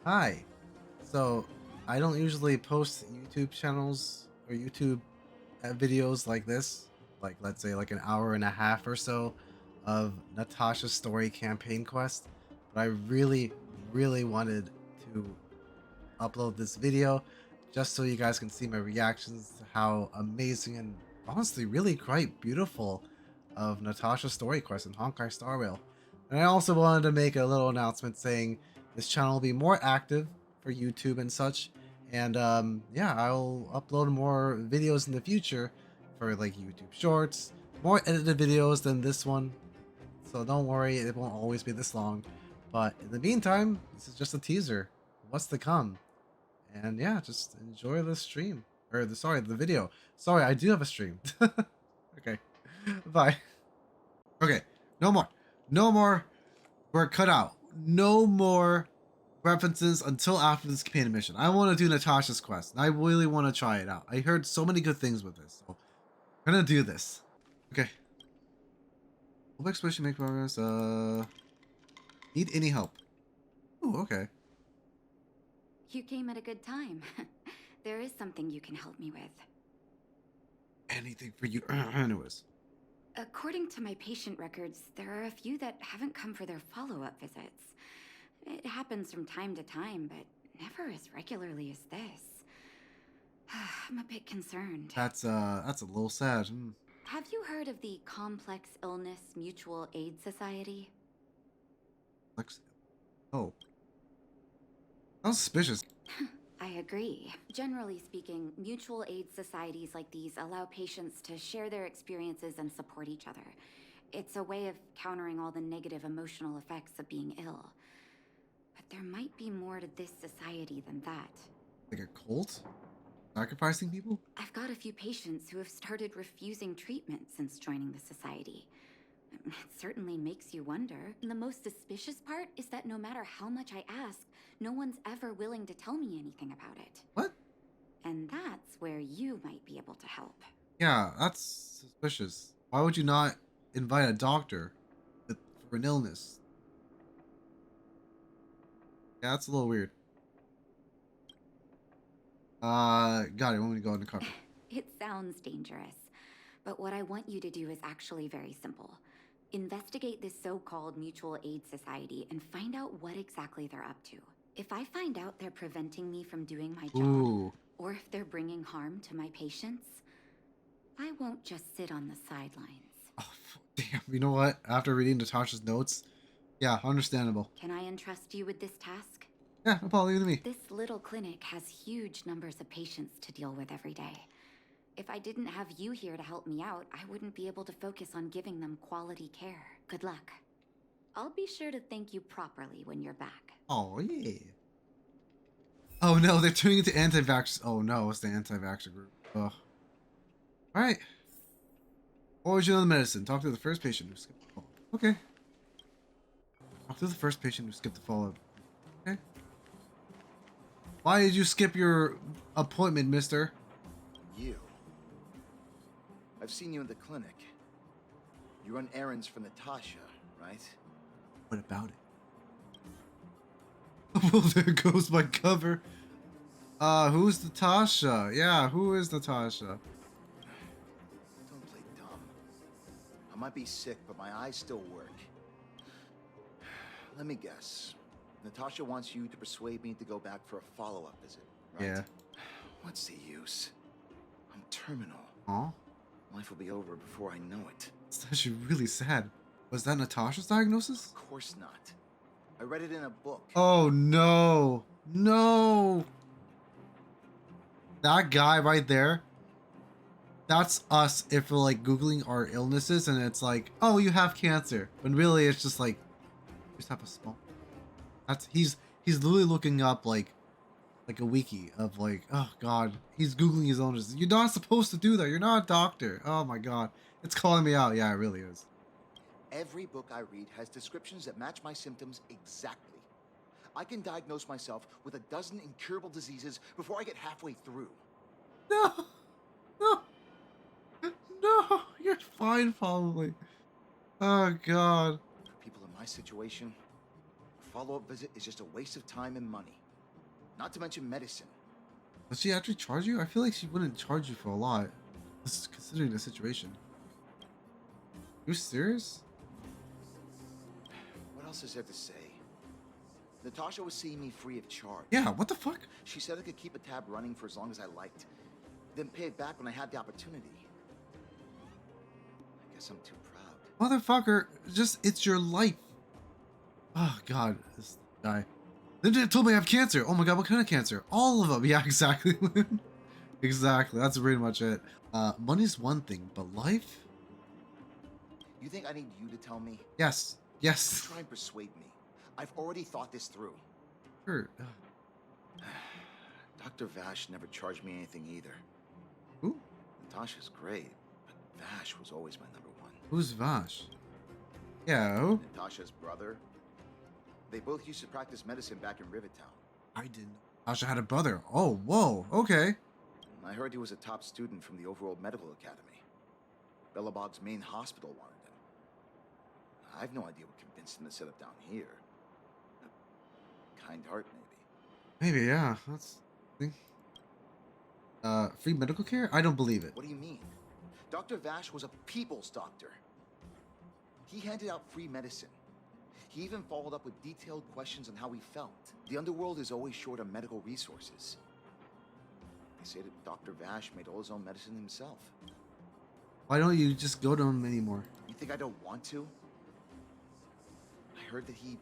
Hi. So, I don't usually post YouTube channels or YouTube videos like this, like let's say like an hour and a half or so of Natasha's story campaign quest, but I really wanted to upload this video just so you guys can see my reactions to how amazing and honestly really quite beautiful of Natasha's story quest in Honkai Star Rail. And I also wanted to make a little announcement saying this channel will be more active for YouTube and such. And yeah, I'll upload more videos in the future for like YouTube Shorts, more edited videos than this one. So don't worry, it won't always be this long. But in the meantime, this is just a teaser. What's to come? And yeah, just enjoy the stream. Or the video. Sorry, I do have a stream. Okay. Bye. Okay. No more. No more. We're cut out. No more references until after this companion mission. I want to do Natasha's quest. And I really want to try it out. I heard so many good things with this. So I'm gonna do this. Okay. Hope expedition make progress. Need any help? Ooh, okay. You came at a good time. There is something you can help me with. Anything for you. Anyways. According to my patient records, there are a few that haven't come for their follow-up visits. It happens from time to time, but never as regularly as this. I'm a bit concerned. That's a little sad. Have you heard of the Complex Illness Mutual Aid Society? Lex- Oh, sounds suspicious. I agree. Generally speaking, mutual aid societies like these allow patients to share their experiences and support each other. It's a way of countering all the negative emotional effects of being ill. But there might be more to this society than that. Like a cult? Sacrificing people? I've got a few patients who have started refusing treatment since joining the society. It certainly makes you wonder. And the most suspicious part is that no matter how much I ask, no one's ever willing to tell me anything about it. What? And that's where you might be able to help. Yeah, that's suspicious. Why would you not invite a doctor with, for an illness? Yeah, that's a little weird. Got it. Want me to go in the car? It sounds dangerous, but what I want you to do is actually very simple. Investigate this so-called mutual aid society and find out what exactly they're up to. If I find out they're preventing me from doing my job, Ooh. or if they're bringing harm to my patients, I won't just sit on the sidelines. Oh, damn. You know what? After reading Natasha's notes, yeah, understandable. Can I entrust you with this task? Yeah, no problem. Leave it to me. This little clinic has huge numbers of patients to deal with every day. If I didn't have you here to help me out, I wouldn't be able to focus on giving them quality care. Good luck. I'll be sure to thank you properly when you're back. Oh yeah. Oh no, they're turning into anti-vax. Oh no, it's the anti-vaxxer group. Ugh. All right. Origin of the medicine. Talk to the first patient who skipped the follow-up. Okay. Talk to the first patient who skipped the follow-up. Okay. Why did you skip your appointment, mister? You. I've seen you in the clinic. You run errands for Natasha, right? What about it? Well, there goes my cover. Who's Natasha? Yeah, who is Natasha? Don't play dumb. I might be sick, but my eyes still work. Let me guess. Natasha wants you to persuade me to go back for a follow-up visit, right? Yeah. What's the use? I'm terminal. Aw. Life will be over before I know it. It's actually really sad. Was that Natasha's diagnosis? Of course not. I read it in a book. Oh no. No. That guy right there. That's us if we're like Googling our illnesses and it's like, oh, you have cancer. When really it's just like, you just have a small. That's he's literally looking up like a wiki of like, oh god, he's Googling his illnesses. You're not supposed to do that. You're not a doctor. Oh my god. It's calling me out. Yeah, it really is. Every book I read has descriptions that match my symptoms exactly. I can diagnose myself with a dozen incurable diseases before I get halfway through. No. No. No. You're fine probably. Oh god. For people in my situation, a follow-up visit is just a waste of time and money. not to mention medicine. Does she actually charge you? I feel like she wouldn't charge you for a lot. Just considering the situation. You serious? What else is there to say? Natasha was seeing me free of charge. Yeah, what the fuck? She said I could keep a tab running for as long as I liked, then pay it back when I had the opportunity. I guess I'm too proud. Motherfucker, it's your life. Oh god, this guy. They told me I have cancer. Oh my god, what kind of cancer? All of them. Yeah, exactly. Exactly. That's pretty much it. Money's one thing, but life? You think I need you to tell me? Yes. Yes. Try and persuade me. I've already thought this through. Sure. Dr. Vash never charged me anything either. Who? Natasha's great, but Vash was always my number one. Who's Vash? Yeah, who? Natasha's brother. They both used to practice medicine back in Rivertown. I didn't know Tasha had a brother. Oh, whoa. Okay. I heard he was a top student from the Overworld Medical Academy. Bellabog's main hospital wanted him. I have no idea what convinced him to set up down here. A kind heart, maybe. Maybe, yeah. That's the thing. Free medical care? I don't believe it. What do you mean? Dr. Vash was a people's doctor. He handed out free medicine. He even followed up with detailed questions on how he felt. The underworld is always short on medical resources. They say that Dr. Vash made all his own medicine himself. Why don't you just go to him anymore? You think I don't want to? I heard that he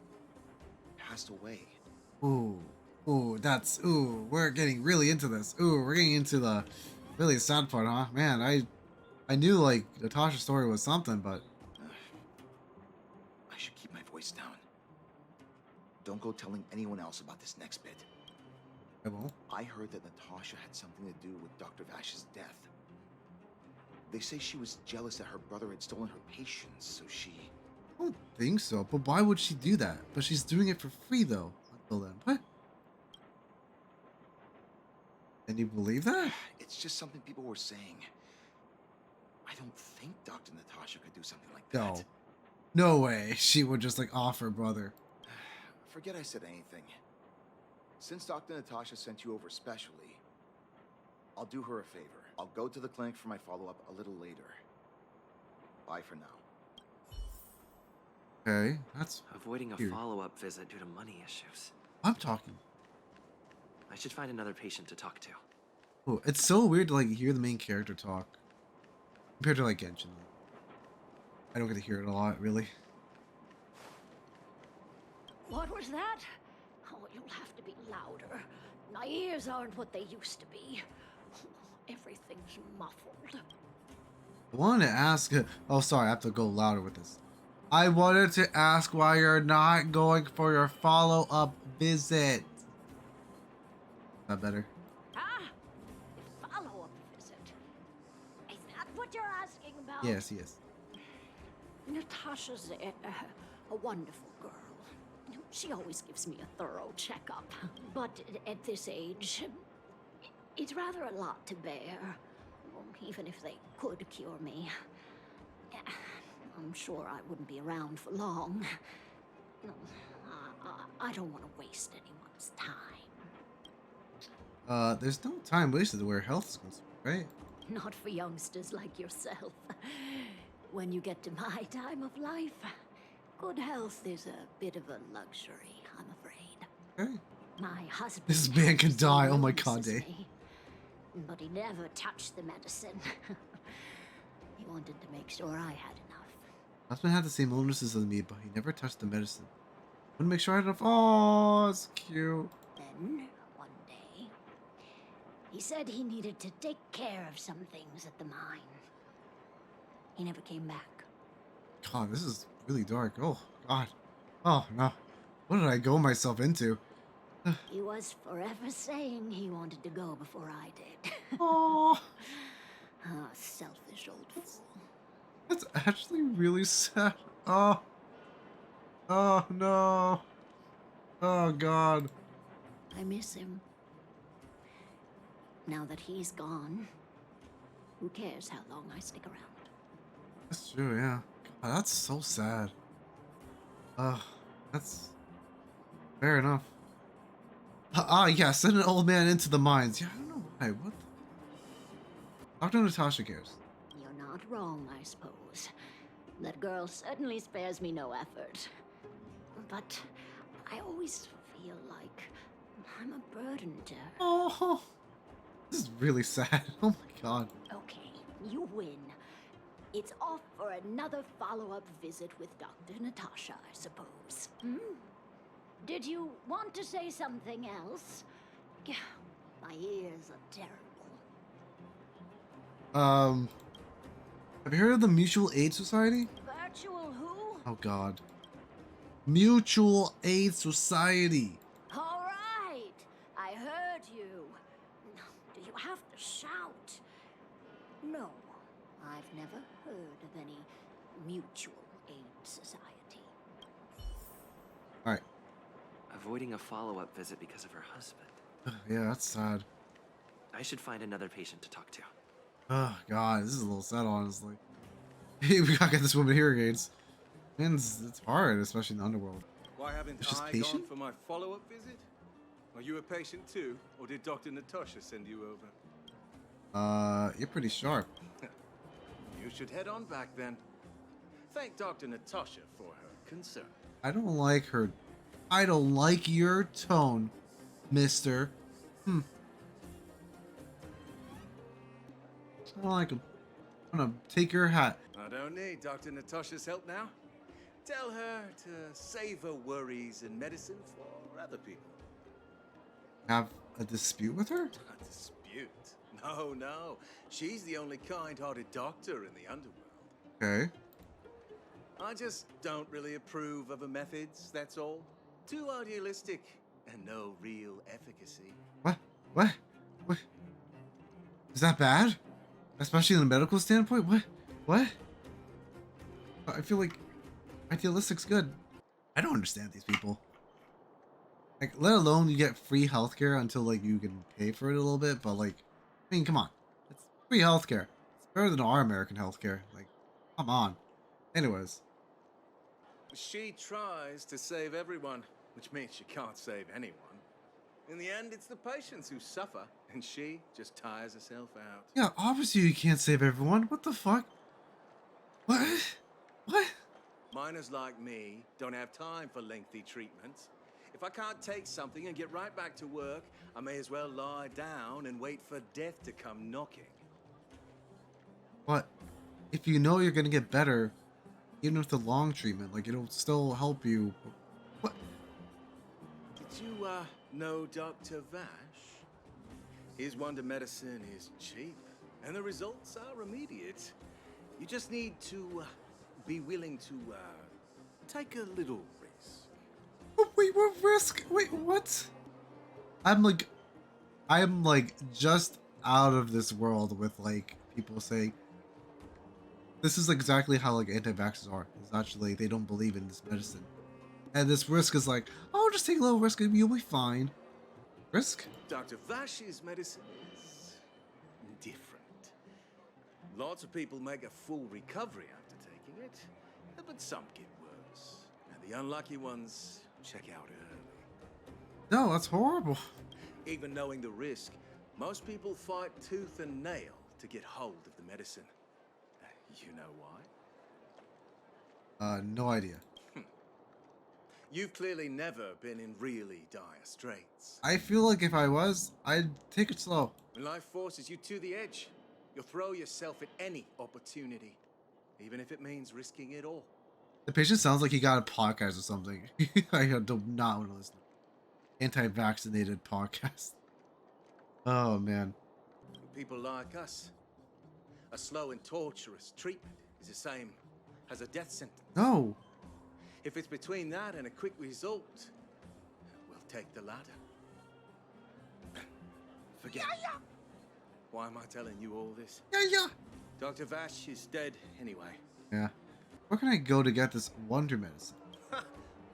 passed away. Ooh. Ooh, we're getting really into this. Ooh, we're getting into the really sad part, huh? Man, I knew, like, Natasha's story was something, but... I should keep my voice down. Don't go telling anyone else about this next bit. I won't. I heard that Natasha had something to do with Dr. Vash's death. They say she was jealous that her brother had stolen her patients, so she... I don't think so, but why would she do that? But she's doing it for free, though. Until then. What? And you believe that? It's just something people were saying. I don't think Dr. Natasha could do something like that. No. No way. She would just, like, off her brother. Forget I said anything. Since Dr. Natasha sent you over specially, I'll do her a favor. I'll go to the clinic for my follow-up a little later. Bye for now. Okay, that's Avoiding a weird. follow-up visit due to money issues. I'm talking. I should find another patient to talk to. Oh, it's so weird to, like, hear the main character talk. Compared to, like, Genshin. I don't get to hear it a lot, really. What was that? Oh, you'll have to be louder. My ears aren't what they used to be. Everything's muffled. I wanted to ask... Oh, sorry, I have to go louder with this. I wanted to ask why you're not going for your follow-up visit. Is that better? Ah, a follow-up visit. Is that what you're asking about? Yes, yes. Natasha's a wonderful girl. She always gives me a thorough checkup. But at this age, it's rather a lot to bear. Even if they could cure me. I'm sure I wouldn't be around for long. I don't want to waste anyone's time. There's no time wasted where health is concerned, right? Not for youngsters like yourself. When you get to my time of life, good health is a bit of a luxury, I'm afraid. Okay. My husband... This man can die. Oh my notices god, Dave. me, but he never touched the medicine. He wanted to make sure I had enough. Husband had the same illnesses as me, but he never touched the medicine. Want to make sure I had enough. Oh, it's cute. Then, one day, he said he needed to take care of some things at the mine. He never came back. God, this is really dark. Oh, God. Oh, no. What did I go myself into? He was forever saying he wanted to go before I did. Oh, Ah, selfish old fool. that's actually really sad. Oh. Oh, no. Oh, God. I miss him. Now that he's gone, who cares how long I stick around? That's true, yeah. God, that's so sad. That's fair enough. Yeah, send an old man into the mines. Yeah, I don't know why. What? Dr. Natasha cares. You're not wrong, I suppose. That girl certainly spares me no effort. But I always feel like I'm a burden to her. Oh, this is really sad. Oh my god. Okay, you win. It's off for another follow-up visit with Dr. Natasha, I suppose. Hmm? Did you want to say something else? Gah, my ears are terrible. Have you heard of the Mutual Aid Society? Virtual who? Oh god. Mutual Aid Society. All right, I heard you. Do you have to shout? No, I've never heard of any mutual aid society. Alright. Avoiding a follow-up visit because of her husband. Yeah, that's sad. I should find another patient to talk to. Oh god, this is a little sad, honestly. We gotta get this woman hearing aids. Man, it's hard, especially in the underworld. Why haven't It's just I patient? gone for my follow-up visit? Are you a patient too, or did Dr. Natasha send you over? You're pretty sharp. You should head on back then. Thank Dr. Natasha for her concern. I don't like her. I don't like your tone, mister. I don't like him. I'm gonna take your hat. I don't need Dr. Natasha's help now. Tell her to save her worries and medicine for other people. Have a dispute with her? A dispute? No, no. She's the only kind-hearted doctor in the underworld. Okay. I just don't really approve of her methods, that's all. Too idealistic and no real efficacy. What? What? What? Is that bad? Especially in a medical standpoint? What? What? I feel like idealistic's good. I don't understand these people. Like, let alone you get free healthcare until, like, you can pay for it a little bit, but, like, I mean, come on. It's free healthcare. It's better than our American healthcare. Like, come on. Anyways. She tries to save everyone, which means she can't save anyone. In the end, it's the patients who suffer, and she just tires herself out. Yeah, obviously you can't save everyone. What the fuck? What? What? Miners like me don't have time for lengthy treatments. If I can't take something and get right back to work, I may as well lie down and wait for death to come knocking. But if you know you're gonna get better, even with the long treatment, like, it'll still help you. What? Did you, know Dr. Vash? His wonder medicine is cheap, and the results are immediate. You just need to, be willing to, take a little risk. Wait, what risk? Wait, what? I'm like just out of this world with, like, people saying this is exactly how, like, anti-vaxxers are. It's actually they don't believe in this medicine, and this risk is like, oh, just take a little risk and you'll be fine. Risk? Dr. Vash's medicine is different. Lots of people make a full recovery after taking it, but some get worse, and the unlucky ones check out early. No, that's horrible. Even knowing the risk, most people fight tooth and nail to get hold of the medicine. You know why? No idea. You've clearly never been in really dire straits. I feel like if I was, I'd take it slow. When life forces you to the edge, you'll throw yourself at any opportunity, even if it means risking it all. The patient sounds like he got a podcast or something. I do not want to listen. Anti-vaccinated podcast. Oh man. For people like us, a slow and torturous treatment is the same as a death sentence. No. If it's between that and a quick result, we'll take the latter. Forget it. Why am I telling you all this? Yeah. Dr. Vash is dead anyway. Yeah. Where can I go to get this wonder medicine?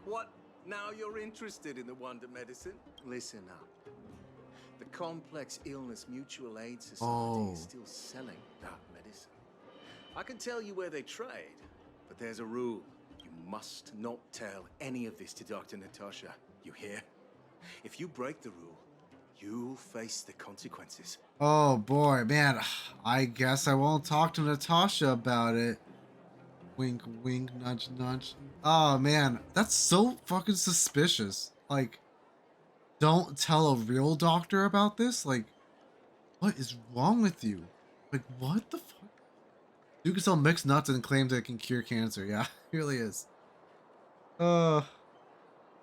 What? Now you're interested in the wonder medicine? Listen up. The Complex Illness Mutual Aid Society is still selling that medicine. I can tell you where they trade, but there's a rule. You must not tell any of this to Dr. Natasha. You hear? If you break the rule, you'll face the consequences. Oh boy, man. I guess I won't talk to Natasha about it. Wink, wink, nudge, nudge. Oh man, that's so fucking suspicious. Like, don't tell a real doctor about this? Like, what is wrong with you? Like, what the fuck? You can sell mixed nuts and claim that it can cure cancer. Yeah, it really is. Uh,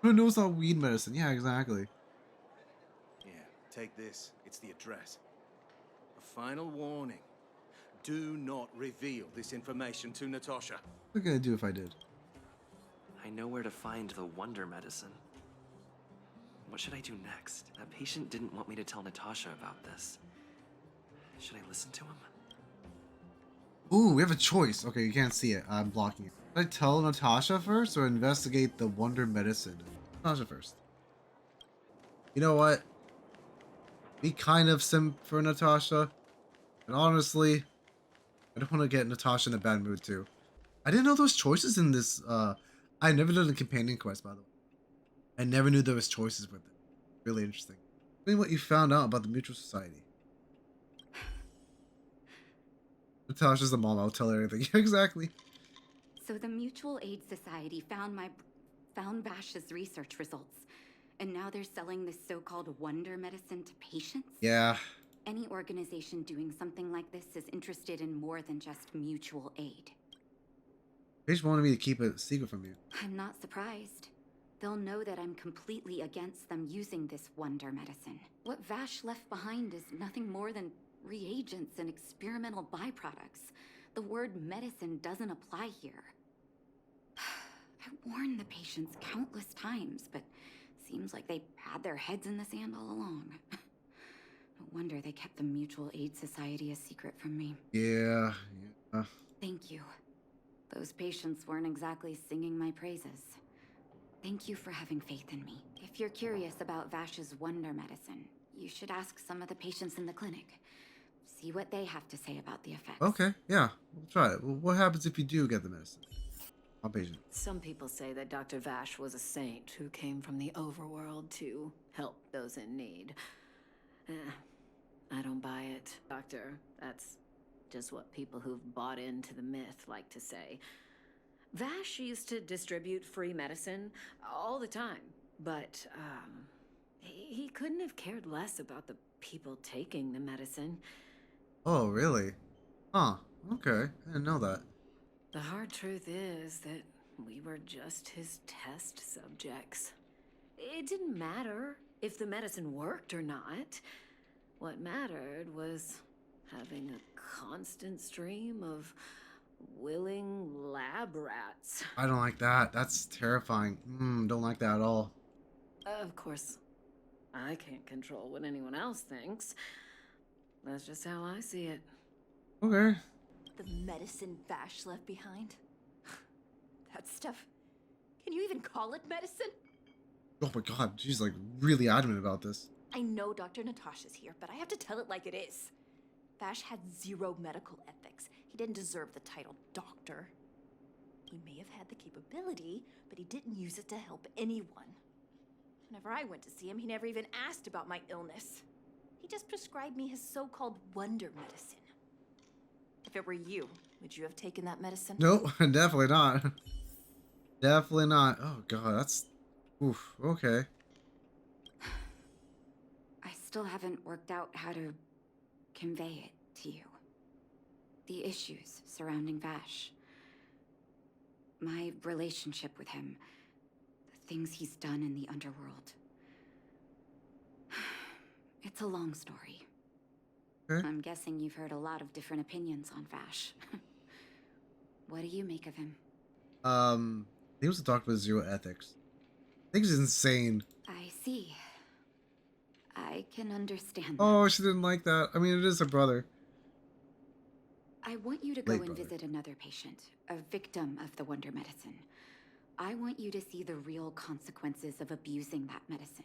who knows about weed medicine? Yeah, exactly. Yeah, take this. It's the address. A final warning. Do not reveal this information to Natasha. What could I do if I did? I know where to find the wonder medicine. What should I do next? That patient didn't want me to tell Natasha about this. Should I listen to him? Ooh, we have a choice. Okay, you can't see it. I'm blocking it. Should I tell Natasha first or investigate the wonder medicine? Natasha first. You know what? Be kind of simp for Natasha. And honestly, I don't want to get Natasha in a bad mood too. I didn't know there was choices in this. I never done a companion quest, by the way. I never knew there was choices with it. Really interesting. Tell me what you found out about the Mutual Society. Natasha's the mom. I'll tell her everything. Exactly. So the Mutual Aid Society found Vash's research results, and now they're selling this so-called wonder medicine to patients? Yeah. Any organization doing something like this is interested in more than just mutual aid. They just wanted me to keep it secret from you. I'm not surprised. They'll know that I'm completely against them using this wonder medicine. What Vash left behind is nothing more than reagents and experimental byproducts. The word medicine doesn't apply here. I warned the patients countless times, but seems like they had their heads in the sand all along. No wonder they kept the Mutual Aid Society a secret from me. Yeah. Thank you. Those patients weren't exactly singing my praises. Thank you for having faith in me. If you're curious about Vash's wonder medicine, you should ask some of the patients in the clinic. See what they have to say about the effects. Okay. Yeah. We'll try it. Well, what happens if you do get the medicine? I'm patient. Some people say that Dr. Vash was a saint who came from the overworld to help those in need. I don't buy it, Doctor. That's just what people who've bought into the myth like to say. Vash used to distribute free medicine all the time, but he couldn't have cared less about the people taking the medicine. Oh, really? Huh. Okay. I didn't know that. The hard truth is that we were just his test subjects. It didn't matter if the medicine worked or not. What mattered was having a constant stream of willing lab rats. I don't like that. That's terrifying. Don't like that at all. Of course, I can't control what anyone else thinks. That's just how I see it. Okay. The medicine Vash left behind? That stuff. Can you even call it medicine? Oh my god, she's like really adamant about this. I know Dr. Natasha's here, but I have to tell it like it is. Vash had zero medical ethics. He didn't deserve the title doctor. He may have had the capability, but he didn't use it to help anyone. Whenever I went to see him, he never even asked about my illness. He just prescribed me his so-called wonder medicine. If it were you, would you have taken that medicine? Nope, definitely not. Definitely not. Oh god, that's oof, okay. I still haven't worked out how to convey it to you. The issues surrounding Vash. My relationship with him. The things he's done in the underworld. It's a long story. Okay. I'm guessing you've heard a lot of different opinions on Vash. What do you make of him? He was a doctor with zero ethics. I think he's insane. I see. I can understand that. Oh, she didn't like that. I mean, it is her brother. I want you to go Late and brother. visit another patient, a victim of the wonder medicine. I want you to see the real consequences of abusing that medicine.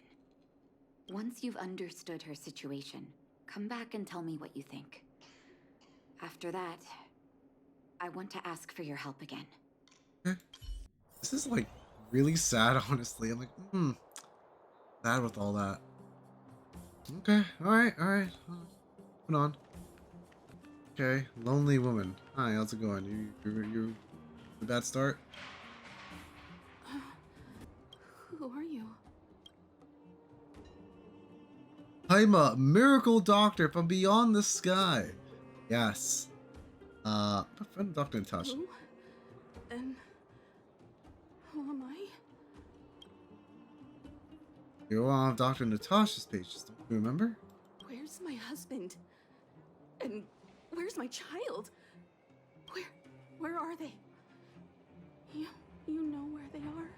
Once you've understood her situation, come back and tell me what you think. After that, I want to ask for your help again. This is like really sad, honestly. I'm like, Bad with all that. Okay, alright, alright. Moving on. Okay, lonely woman. Hi, how's it going? You a bad start? Who are you? I'm a miracle doctor from beyond the sky. Yes. My friend Dr. Natasha. Who? And who am I? You're on Dr. Natasha's pages, don't you remember? Where's my husband? And where's my child? Where are they? You know where they are,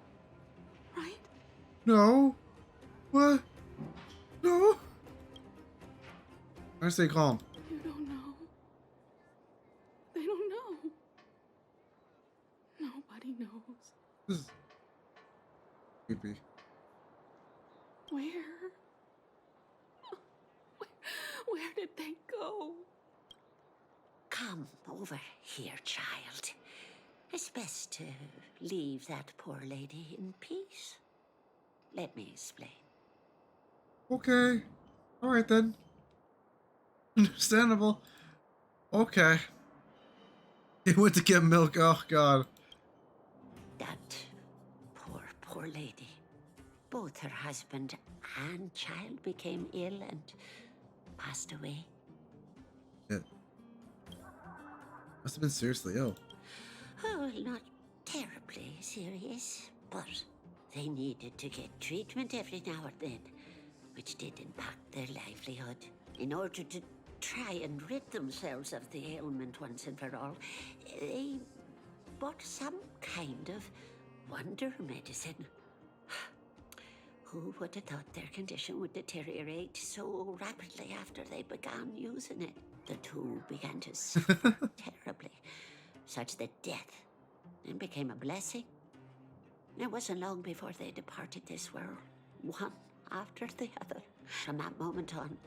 right? No. What? No. I stay calm. You don't know. They don't know. Nobody knows. This is creepy. Where? Where did they go? Come over here, child. It's best to leave that poor lady in peace. Let me explain. Okay. Alright then. Understandable. Okay. He went to get milk. Oh god. That poor lady. Both her husband and child became ill and passed away. It must have been seriously ill. Oh, not terribly serious, but they needed to get treatment every now and then, which did impact their livelihood. In order to try and rid themselves of the ailment once and for all, they bought some kind of wonder medicine. Who would have thought their condition would deteriorate so rapidly after they began using it? The two began to suffer terribly, such that death then became a blessing. It wasn't long before they departed this world, one after the other. From that moment on,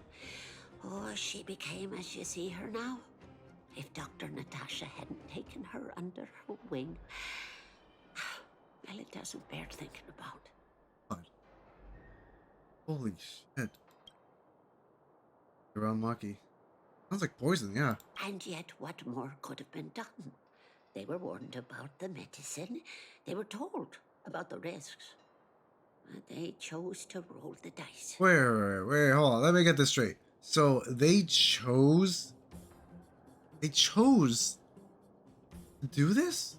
she became as you see her now. If Dr. Natasha hadn't taken her under her wing, well, it doesn't bear thinking about. God. Holy shit. You're unlucky. Sounds like poison, yeah. And yet, what more could have been done? They were warned about the medicine. They were told about the risks. But they chose to roll the dice. Wait, hold on. Let me get this straight. So they chose to do this?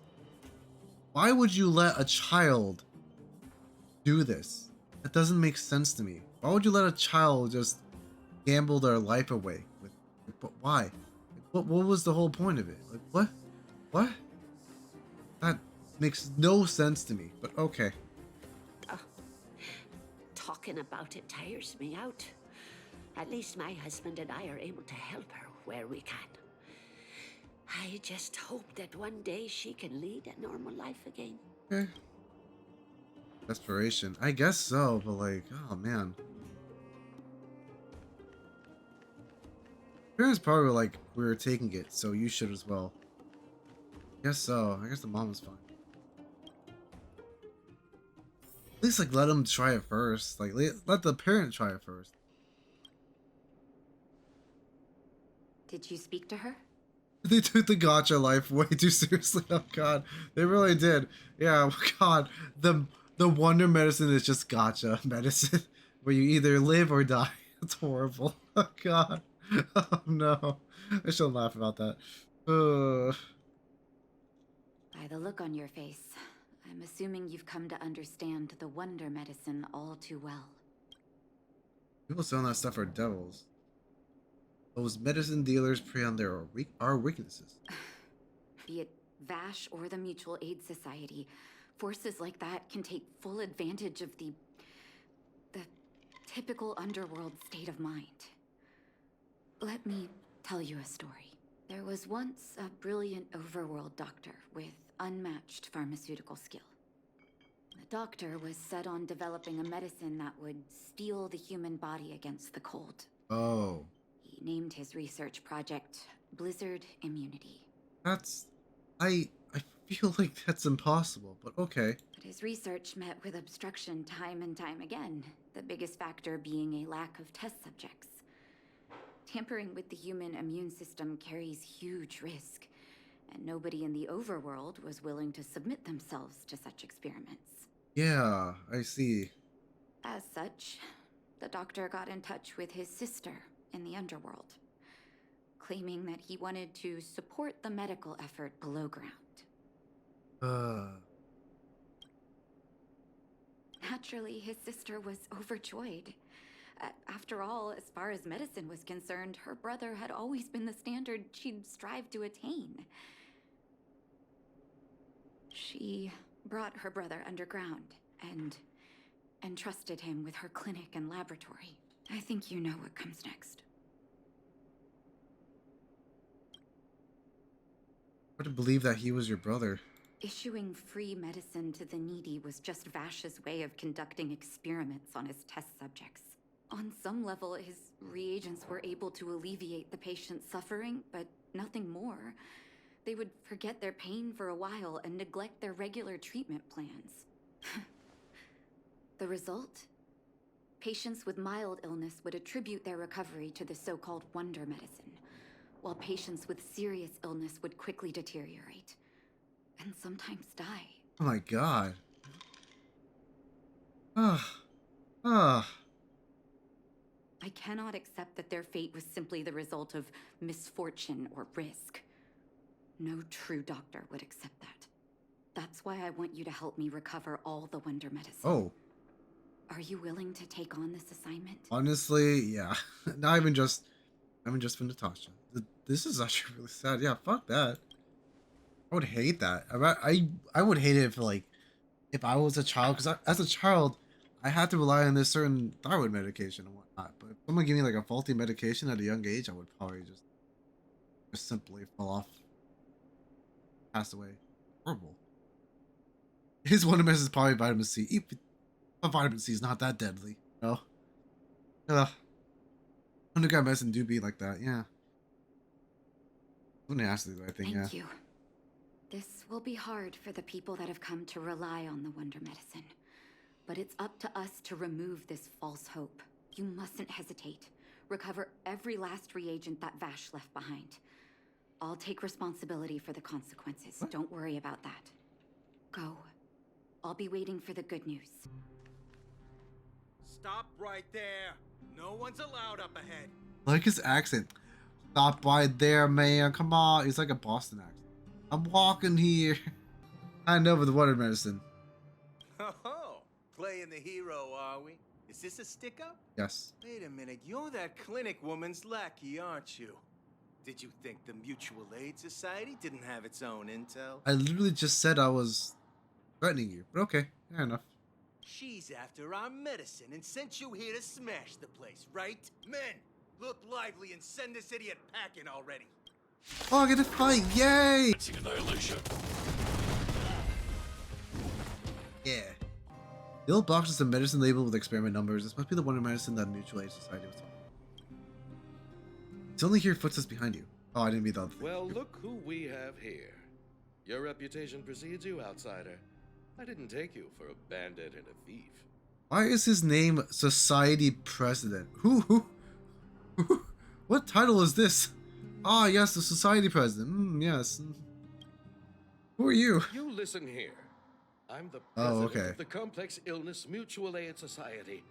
Why would you let a child do this? That doesn't make sense to me. Why would you let a child just gamble their life away? But why? What was the whole point of it? Like what? What? That makes no sense to me. But okay. Talking about it tires me out. At least my husband and I are able to help her where we can. I just hope that one day she can lead a normal life again. Okay. Desperation. I guess so, but like, oh man. Parents probably were like, we were taking it, so you should as well. Guess so. I guess the mom was fine. At least like let them try it first. Like let the parent try it first. Did you speak to her? They took the gotcha life way too seriously. Oh god, they really did. Yeah, oh god, the wonder medicine is just gotcha medicine, where you either live or die. It's horrible. Oh god. Oh no, I shouldn't laugh about that. By the look on your face, I'm assuming you've come to understand the wonder medicine all too well. People selling that stuff are devils. Those medicine dealers prey on our weaknesses. Be it Vash or the Mutual Aid Society, forces like that can take full advantage of the typical underworld state of mind. Let me tell you a story. There was once a brilliant overworld doctor with unmatched pharmaceutical skill. The doctor was set on developing a medicine that would steel the human body against the cold. Oh. He named his research project Blizzard Immunity. I feel like that's impossible, but okay. But his research met with obstruction time and time again. the biggest factor being a lack of test subjects. Tampering with the human immune system carries huge risk, and nobody in the overworld was willing to submit themselves to such experiments. Yeah, I see. As such, the doctor got in touch with his sister in the underworld, claiming that he wanted to support the medical effort below ground. Uh, Naturally, his sister was overjoyed. After all, as far as medicine was concerned, her brother had always been the standard she'd strive to attain. She brought her brother underground and entrusted him with her clinic and laboratory. I think you know what comes next. hard to believe that he was your brother. Issuing free medicine to the needy was just Vash's way of conducting experiments on his test subjects. On some level, his reagents were able to alleviate the patient's suffering, but nothing more. They would forget their pain for a while and neglect their regular treatment plans. The result? Patients with mild illness would attribute their recovery to the so-called wonder medicine, while patients with serious illness would quickly deteriorate, and sometimes die. Oh my god. Ah. Ah. I cannot accept that their fate was simply the result of misfortune or risk. No true doctor would accept that. That's why I want you to help me recover all the wonder medicine. Oh. Are you willing to take on this assignment? Honestly, yeah. Not even just for Natasha. This is actually really sad. Yeah, fuck that. I would hate that. I would hate it if I was a child, because as a child, I had to rely on this certain thyroid medication and whatnot. But if someone gave me like a faulty medication at a young age, I would probably just simply fall off, pass away. Horrible. His one of is probably vitamin C. But vitamin C is not that deadly. No. Honkai medicine do be like that, yeah. Nasty, I think, yeah. Thank you. This will be hard for the people that have come to rely on the wonder medicine. But it's up to us to remove this false hope. You mustn't hesitate. Recover every last reagent that Vash left behind. I'll take responsibility for the consequences. What? Don't worry about that. Go. I'll be waiting for the good news. Stop right there. No one's allowed up ahead. Like his accent. Stop right there, man. Come on. It's like a Boston accent. I'm walking here. I know with the water medicine. Oh, playing the hero, are we? Is this a stick-up? Yes. Wait a minute, you're that clinic woman's lackey, aren't you? Did you think the Mutual Aid Society didn't have its own intel? I literally just said I was threatening you. But okay, fair enough. She's after our medicine and sent you here to smash the place, right? Men, look lively and send this idiot packing already. Oh, I get to fight! Yay! Annihilation. Yeah. The old box is a medicine labeled with experiment numbers. This must be the wonder medicine that Mutual Aid Society was talking about. It's only here footsteps behind you. Oh, I didn't mean the other thing. Well, look who we have here. Your reputation precedes you, outsider. I didn't take you for a bandit and a thief. Why is his name Society President? Who? What title is this? Ah, yes, the Society President. Yes. Who are you? You listen here. I'm the Oh, president okay. of the Complex Illness Mutual Aid Society.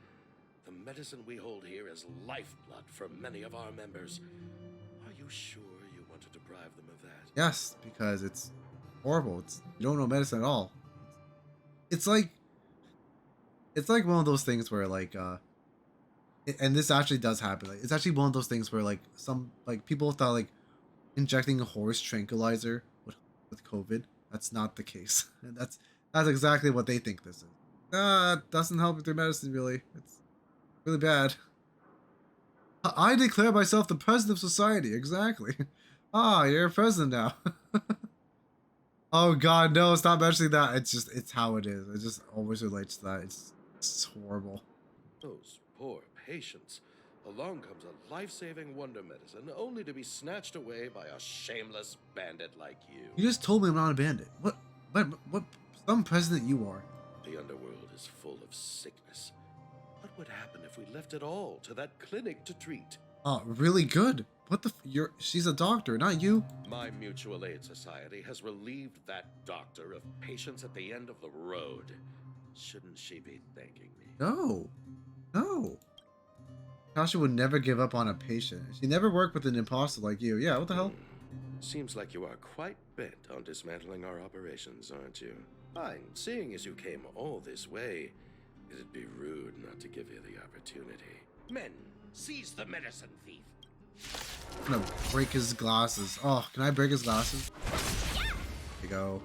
The medicine we hold here is lifeblood for many of our members. Are you sure you want to deprive them of that? Yes, because it's horrible. You don't know medicine at all. It's like one of those things where and this actually does happen. Like, it's actually one of those things where some people thought injecting a horse tranquilizer with COVID. That's not the case. And that's exactly what they think this is. It doesn't help with their medicine really. It's really bad. I declare myself the president of society. Exactly. Ah, you're a president now. Oh god, no, stop mentioning that. It's how it is. It just always relates to that. It's horrible. Those poor patients. Along comes a life-saving wonder medicine, only to be snatched away by a shameless bandit like you. You just told me I'm not a bandit. What some president you are. The underworld is full of sickness. But would happen if we left it all to that clinic to treat? Oh, really good. What the? She's a doctor, not you. My mutual aid society has relieved that doctor of patients at the end of the road. Shouldn't she be thanking me? No, no. Natasha would never give up on a patient. She never worked with an imposter like you. Yeah, what the hell? Seems like you are quite bent on dismantling our operations, aren't you? Fine, seeing as you came all this way, it'd be rude not to give you the opportunity. Men, seize the medicine thief. I'm gonna break his glasses. Oh, can I break his glasses? There you go.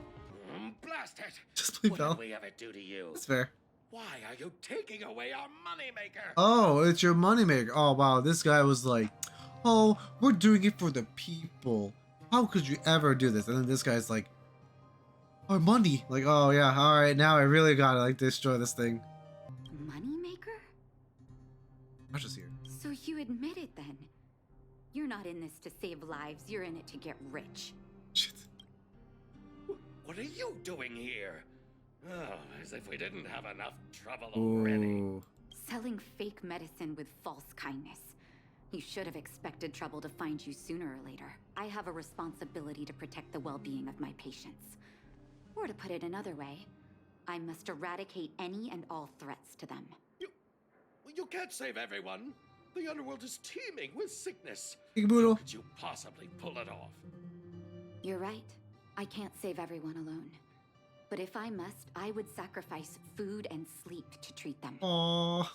Blast it! Just play What Bell. did we ever do to you? That's fair. Why are you taking away our moneymaker? Oh, it's your moneymaker. Oh, wow. This guy was like, oh, we're doing it for the people. How could you ever do this? And then this guy's like, our money. Like, oh, yeah. All right. Now I really gotta, like, destroy this thing. Moneymaker? I'm just here. So you admit it then? You're not in this to save lives, you're in it to get rich. Shit. What are you doing here? Oh, as if we didn't have enough trouble already. Ooh. Selling fake medicine with false kindness. You should have expected trouble to find you sooner or later. I have a responsibility to protect the well-being of my patients. Or to put it another way, I must eradicate any and all threats to them. You can't save everyone. The underworld is teeming with sickness. Big How Boodle. could you possibly pull it off? You're right. I can't save everyone alone. But if I must, I would sacrifice food and sleep to treat them. Aww.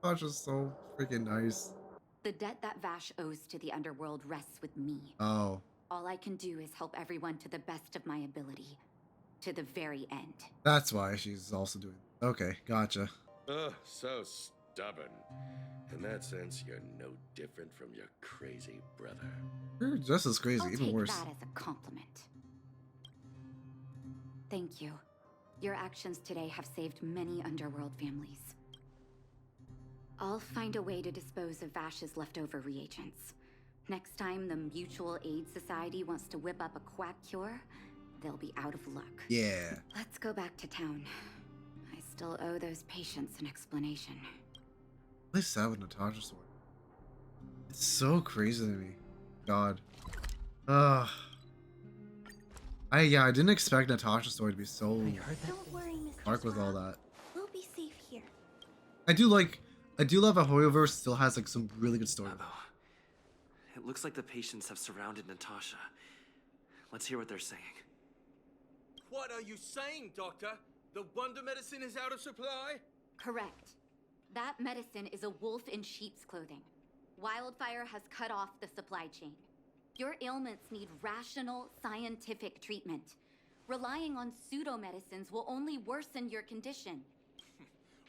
Tasha's so freaking nice. The debt that Vash owes to the underworld rests with me. Oh. All I can do is help everyone to the best of my ability. To the very end. That's why she's also doing. Okay, gotcha. Oh, so stubborn. In that sense, you're no different from your crazy brother. You're just as crazy, I'll even take worse. that as a compliment. Thank you. Your actions today have saved many underworld families. I'll find a way to dispose of Vash's leftover reagents. Next time the Mutual Aid Society wants to whip up a quack cure, they'll be out of luck. Yeah. Let's go back to town. I still owe those patients an explanation. What is that with Natasha's sword? It's so crazy to me. God. Ugh. I didn't expect Natasha's story to be so Don't worry, Mr. dark with all Swab. that. We'll be safe here. I do love how Hoyoverse still has like some really good story. It looks like the patients have surrounded Natasha. Let's hear what they're saying. What are you saying, Doctor? The wonder medicine is out of supply? Correct. That medicine is a wolf in sheep's clothing. Wildfire has cut off the supply chain. Your ailments need rational, scientific treatment. Relying on pseudo-medicines will only worsen your condition.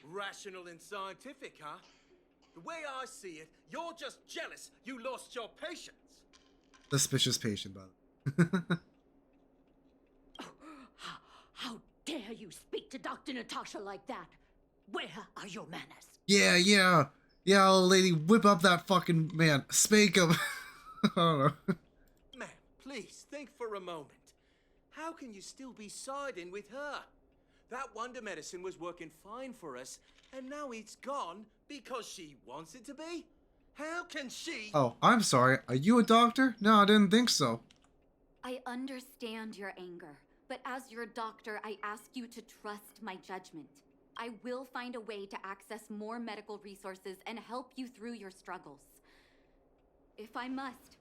Rational and scientific, huh? The way I see it, you're just jealous you lost your patients. Suspicious patient, by the way. How dare you speak to Dr. Natasha like that? Where are your manners? Yeah, old lady, whip up that fucking man. Spank him. I don't know. Ma'am, please think for a moment. How can you still be siding with her? That wonder medicine was working fine for us, and now it's gone because she wants it to be? How can she? Oh, I'm sorry. Are you a doctor? No, I didn't think so. I understand your anger, but as your doctor, I ask you to trust my judgment. I will find a way to access more medical resources and help you through your struggles. If I must,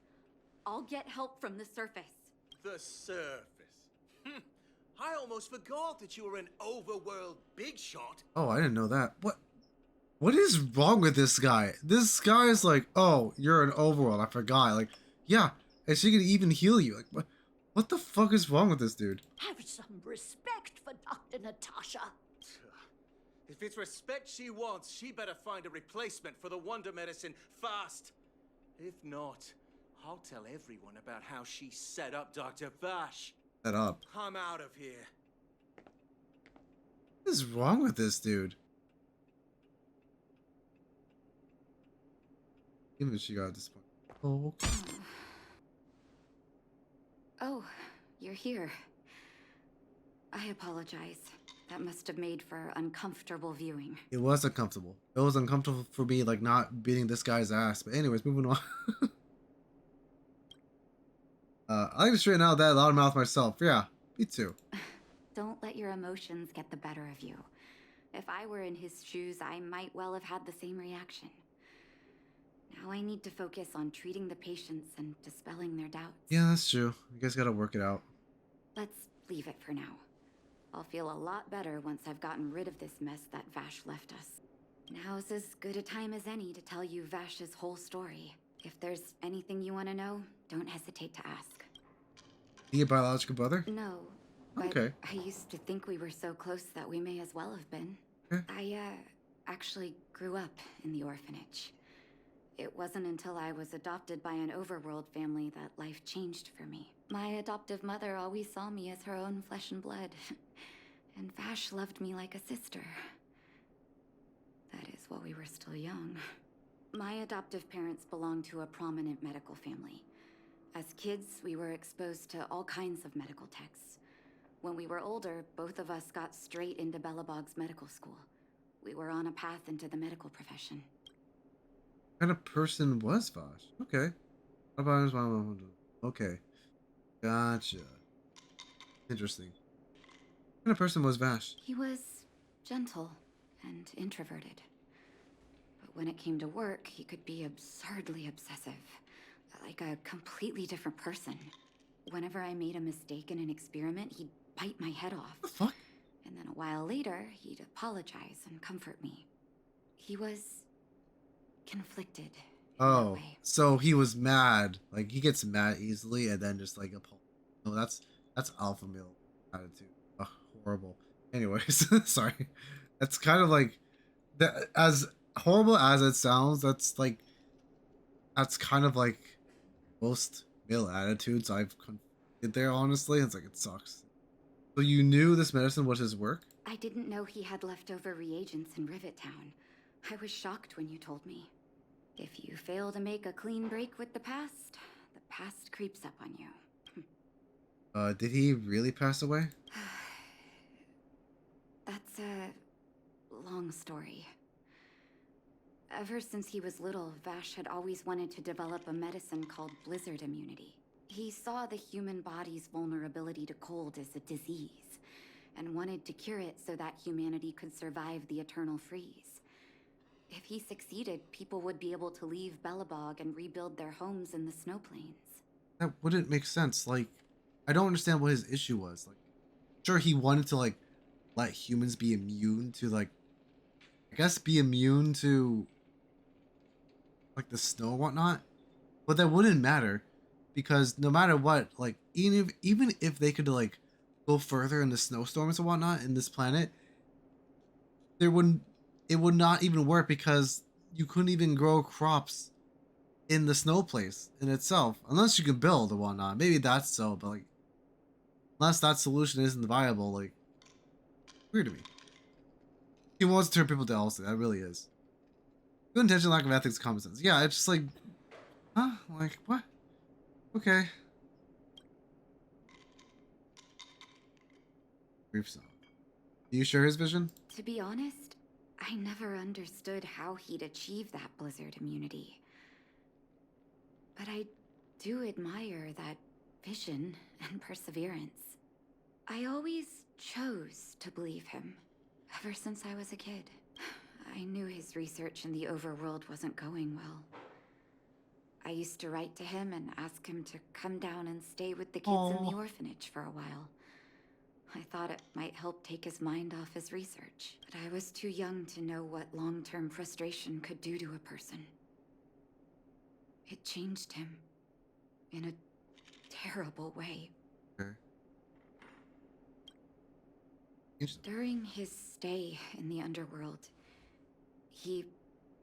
I'll get help from the surface. The surface. I almost forgot that you were an overworld big shot. Oh, I didn't know that. What is wrong with this guy? This guy is like, oh, you're an overworld. I forgot. Like, yeah, and she can even heal you. Like, what the fuck is wrong with this dude? Have some respect for Dr. Natasha. If it's respect she wants, she better find a replacement for the wonder medicine fast. If not, I'll tell everyone about how she set up Dr. Vash. Set up. I'm out of here. What is wrong with this dude? Even she got this point. Oh. Oh, you're here. I apologize. That must have made for uncomfortable viewing. It was uncomfortable. It was uncomfortable for me, like not beating this guy's ass. But anyways, moving on. I like to straighten out that loudmouth myself. Yeah, me too. Don't let your emotions get the better of you. If I were in his shoes, I might well have had the same reaction. Now I need to focus on treating the patients and dispelling their doubts. Yeah, that's true. You guys gotta work it out. Let's leave it for now. I'll feel a lot better once I've gotten rid of this mess that Vash left us. Now's as good a time as any to tell you Vash's whole story. If there's anything you want to know, don't hesitate to ask. Your biological brother? No, but Okay. I used to think we were so close that we may as well have been. Okay. I, actually grew up in the orphanage. It wasn't until I was adopted by an overworld family that life changed for me. My adoptive mother always saw me as her own flesh and blood. And Vash loved me like a sister. That is while we were still young. My adoptive parents belonged to a prominent medical family. As kids, we were exposed to all kinds of medical texts. When we were older, both of us got straight into Belobog's medical school. We were on a path into the medical profession. What kind of person was Vosh? Okay. What about his mom? Okay. Gotcha. Interesting. What kind of person was Vash? He was gentle and introverted. But when it came to work, he could be absurdly obsessive. Like a completely different person. Whenever I made a mistake in an experiment, he'd bite my head off. What the fuck? And then a while later, he'd apologize and comfort me. He was conflicted in that Oh, way. so he was mad. Like he gets mad easily and then just like no, that's alpha male attitude. Ugh, horrible. Anyways, sorry. That's kind of like that. As horrible as it sounds, that's kind of like most male attitudes I've confronted there. Honestly, it's like it sucks. So you knew this medicine was his work? I didn't know he had leftover reagents in Rivet Town. I was shocked when you told me. If you fail to make a clean break with the past creeps up on you. Did he really pass away? That's a long story. Ever since he was little, Vash had always wanted to develop a medicine called blizzard immunity. He saw the human body's vulnerability to cold as a disease, and wanted to cure it so that humanity could survive the eternal freeze. If he succeeded, people would be able to leave Belobog and rebuild their homes in the snow plains. That wouldn't make sense. Like, I don't understand what his issue was. Like, sure, he wanted to like let humans be immune to like, I guess, be immune to like the snow and whatnot, but that wouldn't matter because no matter what, like even if they could like go further in the snowstorms and whatnot in this planet, there wouldn't it would not even work because you couldn't even grow crops in the snow place in itself unless you can build and whatnot. Maybe that's so, but like unless that solution isn't viable, like weird to me. He wants to turn people to Elsa. That really is. Good intention, lack of ethics, common sense. Yeah, it's just like, huh? Like, what? Okay. Brief song. Do you share his vision? To be honest, I never understood how he'd achieve that blizzard immunity. But I do admire that vision and perseverance. I always chose to believe him, ever since I was a kid. I knew his research in the overworld wasn't going well. I used to write to him and ask him to come down and stay with the kids in the orphanage for a while. I thought it might help take his mind off his research, but I was too young to know what long-term frustration could do to a person. It changed him in a terrible way. Okay. During his stay in the underworld, he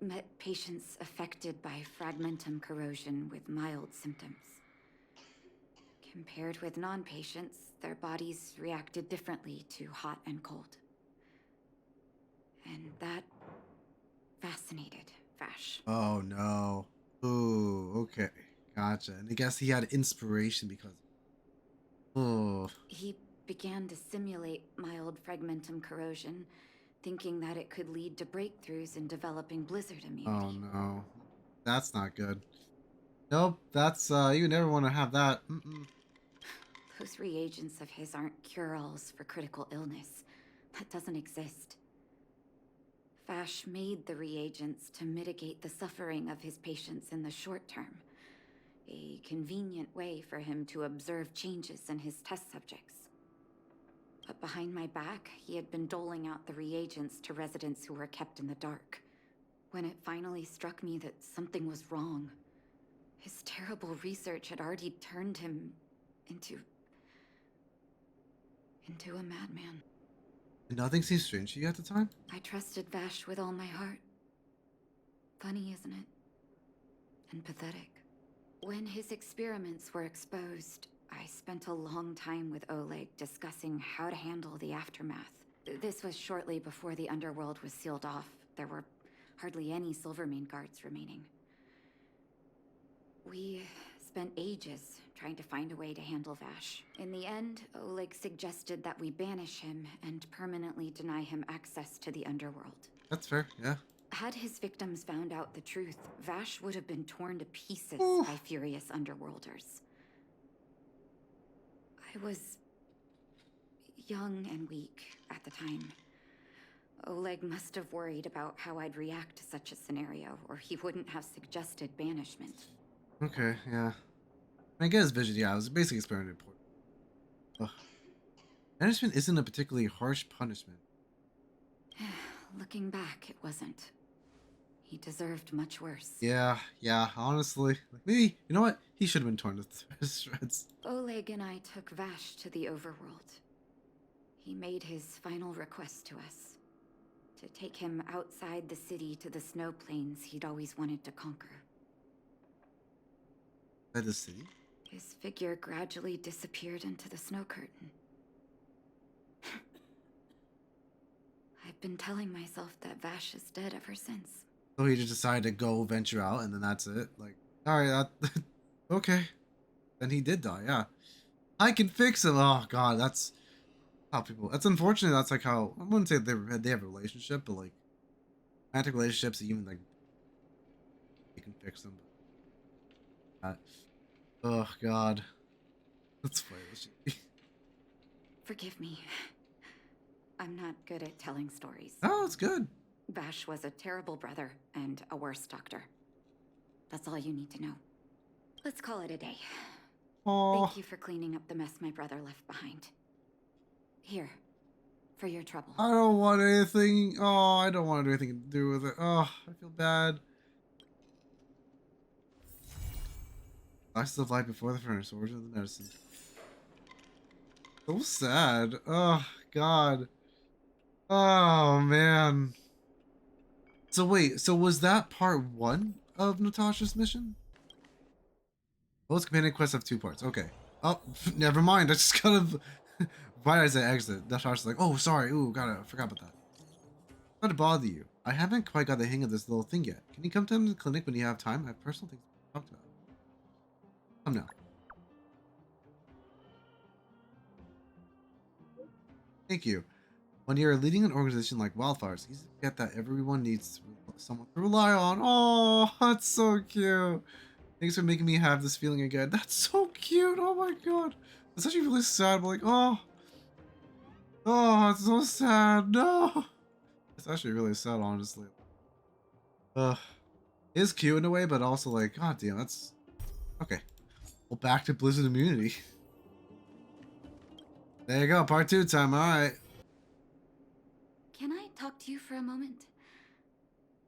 met patients affected by fragmentum corrosion with mild symptoms. Compared with non-patients, their bodies reacted differently to hot and cold. And that fascinated Vash. Oh no. Ooh, okay. Gotcha. And I guess he had inspiration because. Oh. He began to simulate mild fragmentum corrosion, thinking that it could lead to breakthroughs in developing blizzard Oh immunity. no, that's not good. Nope, that's you never want to have that. Mm-mm. Those reagents of his aren't cure-alls for critical illness. That doesn't exist. Vash made the reagents to mitigate the suffering of his patients in the short term. A convenient way for him to observe changes in his test subjects. But behind my back, he had been doling out the reagents to residents who were kept in the dark. When it finally struck me that something was wrong, his terrible research had already turned him into a madman. Nothing seemed strange to you at the time? I trusted Vash with all my heart. Funny, isn't it? And pathetic. When his experiments were exposed, I spent a long time with Oleg discussing how to handle the aftermath. This was shortly before the underworld was sealed off. There were hardly any Silvermane guards remaining. We spent ages trying to find a way to handle Vash. In the end, Oleg suggested that we banish him and permanently deny him access to the underworld. That's fair, yeah. Had his victims found out the truth, Vash would have been torn to pieces Ooh. by furious underworlders. I was young and weak at the time. Oleg must have worried about how I'd react to such a scenario, or he wouldn't have suggested banishment. Okay, yeah. I get his vision, yeah, it was basically experimental. Ugh. Banishment isn't a particularly harsh punishment. Looking back, it wasn't. He deserved much worse. Yeah, honestly. Like, maybe, you know what? He should have been torn to shreds. Oleg and I took Vash to the overworld. He made his final request to us. To take him outside the city to the snow plains he'd always wanted to conquer. By the city? His figure gradually disappeared into the snow curtain. I've been telling myself that Vash is dead ever since. So he just decided to go venture out, and then that's it. Like, alright, that okay. Then he did die, yeah. I can fix him. Oh god, that's how people. That's unfortunate. That's like how I wouldn't say they have a relationship, but like romantic relationships, even like you can fix them. But, oh god, that's funny. Forgive me. I'm not good at telling stories. Oh, it's good. Vash was a terrible brother and a worse doctor. That's all you need to know. Let's call it a day. Oh, Thank you for cleaning up the mess my brother left behind. Here, for your trouble. I don't want anything. Oh, I don't want anything to do with it. Oh, I feel bad. Slices of light before the furnace. Origin of the medicine. So sad. Oh god. Oh man. So wait, so was that part 1 of Natasha's mission? Most companion quests have 2 parts. Okay. Oh, never mind. I just kind of right as I exit, Natasha's like, "Oh, sorry. Ooh, forgot about that. Not to bother you. I haven't quite got the hang of this little thing yet. Can you come to the clinic when you have time? I have personal things to talk about." Come now. Thank you. When you're leading an organization like Wildfires, you get that everyone needs someone to rely on. Oh, that's so cute. Thanks for making me have this feeling again. That's so cute. Oh my god. It's actually really sad, but like, oh, it's so sad. No. It's actually really sad, honestly. It's cute in a way, but also like, god damn, that's okay. Well, back to Blizzard immunity. There you go, part 2 time. All right. Can I talk to you for a moment?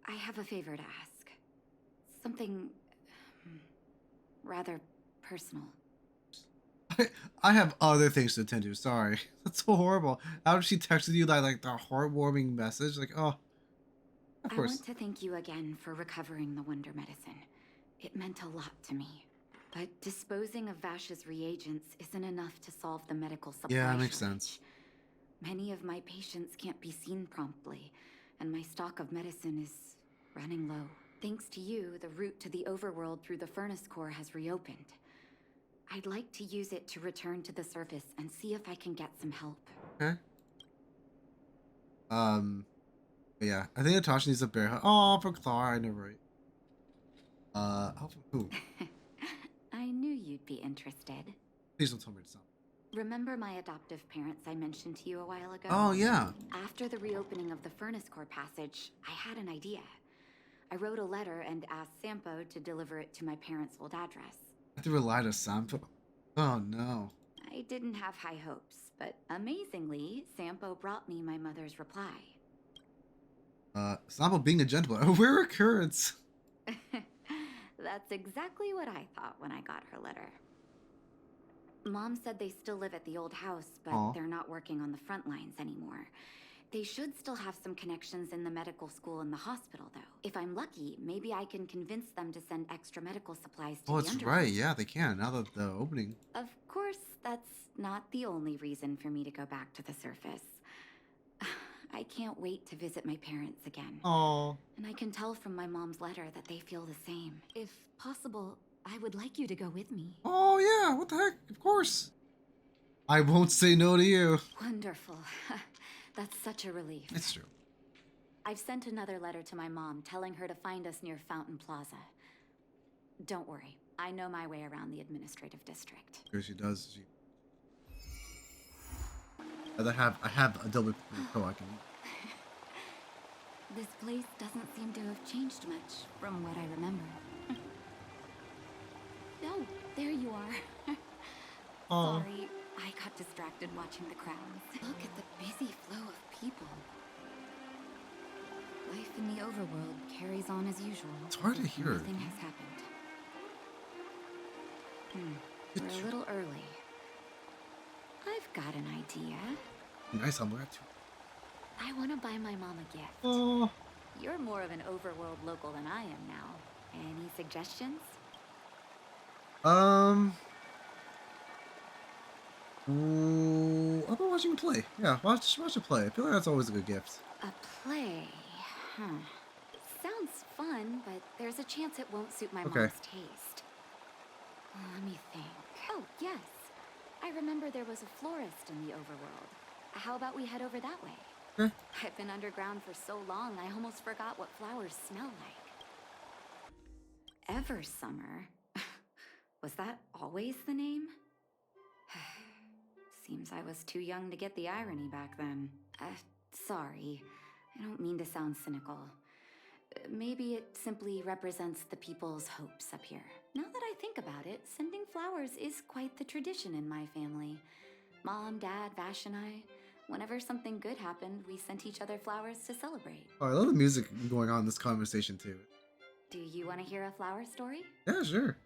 I have a favor to ask. Something rather personal. I have other things to attend to. Sorry. That's so horrible. How did she texted you that like the heartwarming message? Like, oh, of I course. want to thank you again for recovering the Wonder Medicine. It meant a lot to me. But disposing of Vash's reagents isn't enough to solve the medical supply Yeah, that makes shortage. sense. Many of my patients can't be seen promptly, and my stock of medicine is running low. Thanks to you, the route to the overworld through the furnace core has reopened. I'd like to use it to return to the surface and see if I can get some help. Okay. But yeah, I think Natasha needs a bear hug. Oh, for Clara, I know, right? Oh, for who? I knew you'd be interested. Please don't tell me to stop. Remember my adoptive parents I mentioned to you a while ago? Oh, yeah. After the reopening of the Furnace Core passage, I had an idea. I wrote a letter and asked Sampo to deliver it to my parents' old address. I have to rely to Sampo. Oh, no. I didn't have high hopes, but amazingly, Sampo brought me my mother's reply. Sampo being a gentleman. A rare occurrence. That's exactly what I thought when I got her letter. Mom said they still live at the old house, but Aw. they're not working on the front lines anymore. They should still have some connections in the medical school and the hospital, though. If I'm lucky, maybe I can convince them to send extra medical supplies to Oh, the that's underground. right. Yeah, they can. Now that the opening. Of course, that's not the only reason for me to go back to the surface. I can't wait to visit my parents again. Oh. And I can tell from my mom's letter that they feel the same. If possible, I would like you to go with me. Oh, yeah. What the heck? Of course. I won't say no to you. Wonderful. That's such a relief. It's true. I've sent another letter to my mom telling her to find us near Fountain Plaza. Don't worry, I know my way around the administrative district. Sure she does. I have a double pro I can. This place doesn't seem to have changed much from what I remember. Oh, there you are. Oh. Sorry, I got distracted watching the crowds. Look at the busy flow of people. Life in the overworld carries on as usual. It's hard to hear. Nothing has happened. We're a little early. I've got an idea. Nice, I'm glad to. I want to buy my mom a gift. Oh. You're more of an overworld local than I am now. Any suggestions? How about watching you play? Yeah, watch it play. I feel like that's always a good gift. A play? Huh. Sounds fun, but there's a chance it won't suit my mom's taste. Let me think. Oh, yes. I remember there was a florist in the overworld. How about we head over that way? Okay. I've been underground for so long, I almost forgot what flowers smell like. Eversummer? Was that always the name? Seems I was too young to get the irony back then. Sorry. I don't mean to sound cynical. Maybe it simply represents the people's hopes up here. Now that I think about it, sending flowers is quite the tradition in my family. Mom, Dad, Vash, and I, whenever something good happened, we sent each other flowers to celebrate. Oh, I love the music going on in this conversation too. Do you want to hear a flower story? Yeah, sure.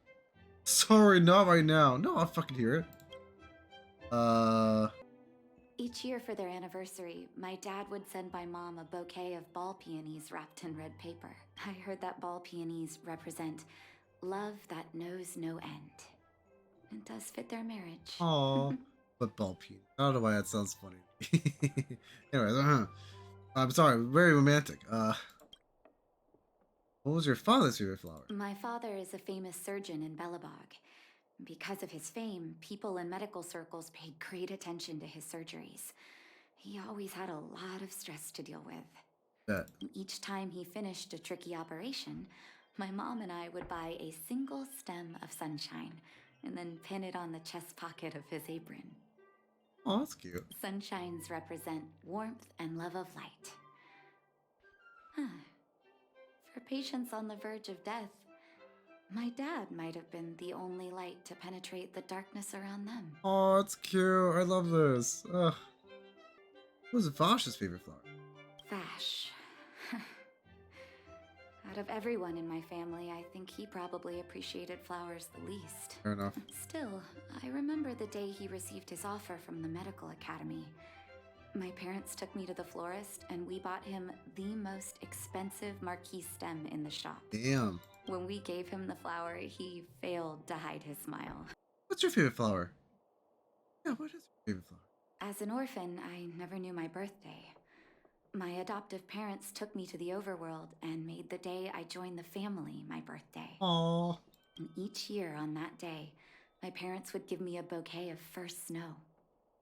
Sorry, not right now. No, I'll fucking hear it. Each year for their anniversary, my dad would send my mom a bouquet of ball peonies wrapped in red paper. I heard that ball peonies represent love that knows no end. It does fit their marriage. Aw. Football penis. I don't know why that sounds funny. Anyways, I'm sorry, very romantic. What was your father's favorite flower? My father is a famous surgeon in Belobog. Because of his fame, people in medical circles paid great attention to his surgeries. He always had a lot of stress to deal with. Bet. Each time he finished a tricky operation, my mom and I would buy a single stem of sunshine and then pin it on the chest pocket of his apron. Oh, that's cute. Sunshines represent warmth and love of light. For patients on the verge of death, my dad might have been the only light to penetrate the darkness around them. Oh, it's cute. I love this. What was Vash's favorite flower? Vash. Out of everyone in my family, I think he probably appreciated flowers the least. Fair enough. Still, I remember the day he received his offer from the medical academy. My parents took me to the florist, and we bought him the most expensive marquise stem in the shop. Damn. When we gave him the flower, he failed to hide his smile. What's your favorite flower? Yeah, what is your favorite flower? As an orphan, I never knew my birthday. My adoptive parents took me to the overworld and made the day I joined the family my birthday. Aww. And each year on that day, My parents would give me a bouquet of first snow.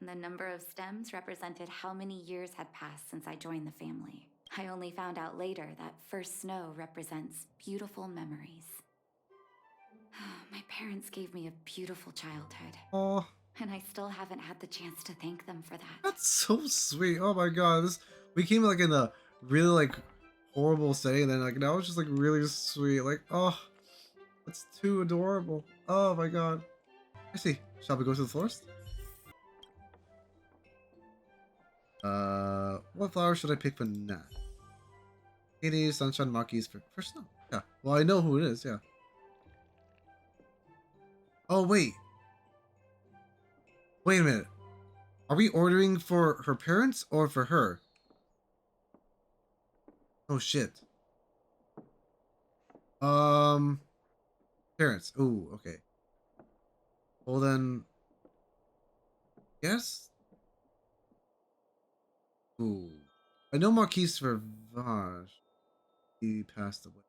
The number of stems represented how many years had passed since I joined the family. I only found out later that first snow represents beautiful memories. My parents gave me a beautiful childhood, Oh, and I still haven't had the chance to thank them for that. that's so sweet. Oh my god, this we came like in a really like horrible setting, and then like now it's just like really sweet. Like, oh, that's too adorable. Oh my god. I see. Shall we go to the forest? What flower should I pick for Nat? Katie, Sunshine, Maki's for Snow. Yeah. Well, I know who it is. Yeah. Oh wait, wait a minute. Are we ordering for her parents or for her? Oh shit. Um, Parents. Ooh, okay. Well then, yes. Ooh, I know Marquise for Vaj. He passed away.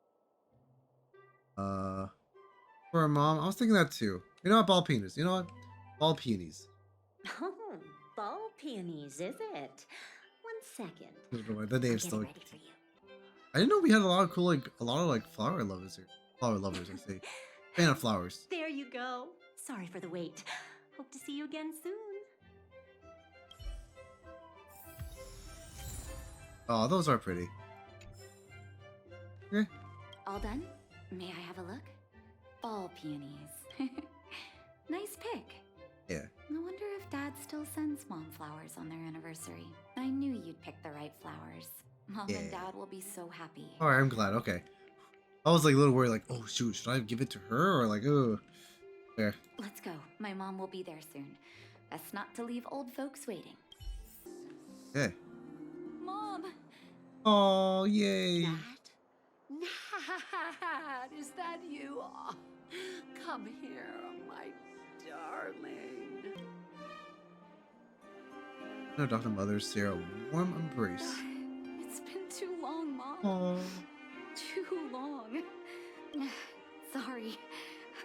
For her mom, I was thinking that too. You know what? Ball peonies. You know what? Ball peonies. Oh, ball peonies, is it? 1 second. I don't know why the I'll name's get still. it ready for you. I didn't know we had a lot of cool, like a lot of like flower lovers here. Flower lovers, I say. Fan of flowers. There you go. Sorry for the wait. Hope to see you again soon. Oh, those are pretty. Okay. All done? May I have a look? Ball peonies. Nice pick. Yeah. I wonder if Dad still sends Mom flowers on their anniversary. I knew you'd pick the right flowers. Mom and Yeah. Dad will be so happy. All right, I'm glad. Okay. I was like a little worried, like, oh shoot, should I give it to her or like, oh, there. Let's go. My mom will be there soon. Best not to leave old folks waiting. Okay. Mom! Oh, yay. Nat? Nat, is that you? Oh, come here, my darling. No, Dr. Mother's Sarah, warm embrace. It's been too long, Mom. Oh. Too long. Sorry.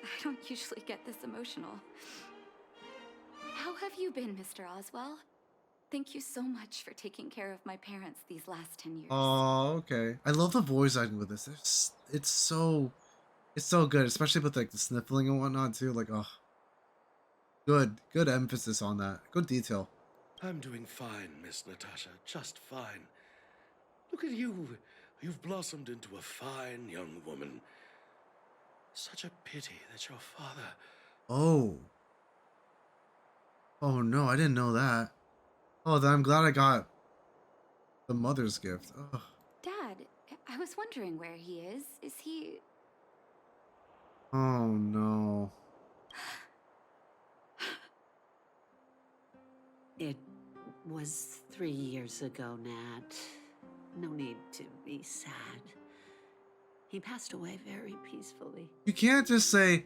I don't usually get this emotional. How have you been, Mr. Oswell? Thank you so much for taking care of my parents these last 10 years. Oh, okay. I love the voice acting with this. It's so good, especially with like the sniffling and whatnot too. Like, oh, good emphasis on that. Good detail. I'm doing fine, Miss Natasha, just fine. Look at you. You've blossomed into a fine young woman. Such a pity that your father... Oh. Oh no, I didn't know that. Oh, then I'm glad I got the mother's gift. Oh. Dad, I was wondering where he is. Is he... Oh no. It was 3 years ago, Nat. No need to be sad. He passed away very peacefully. You can't just say,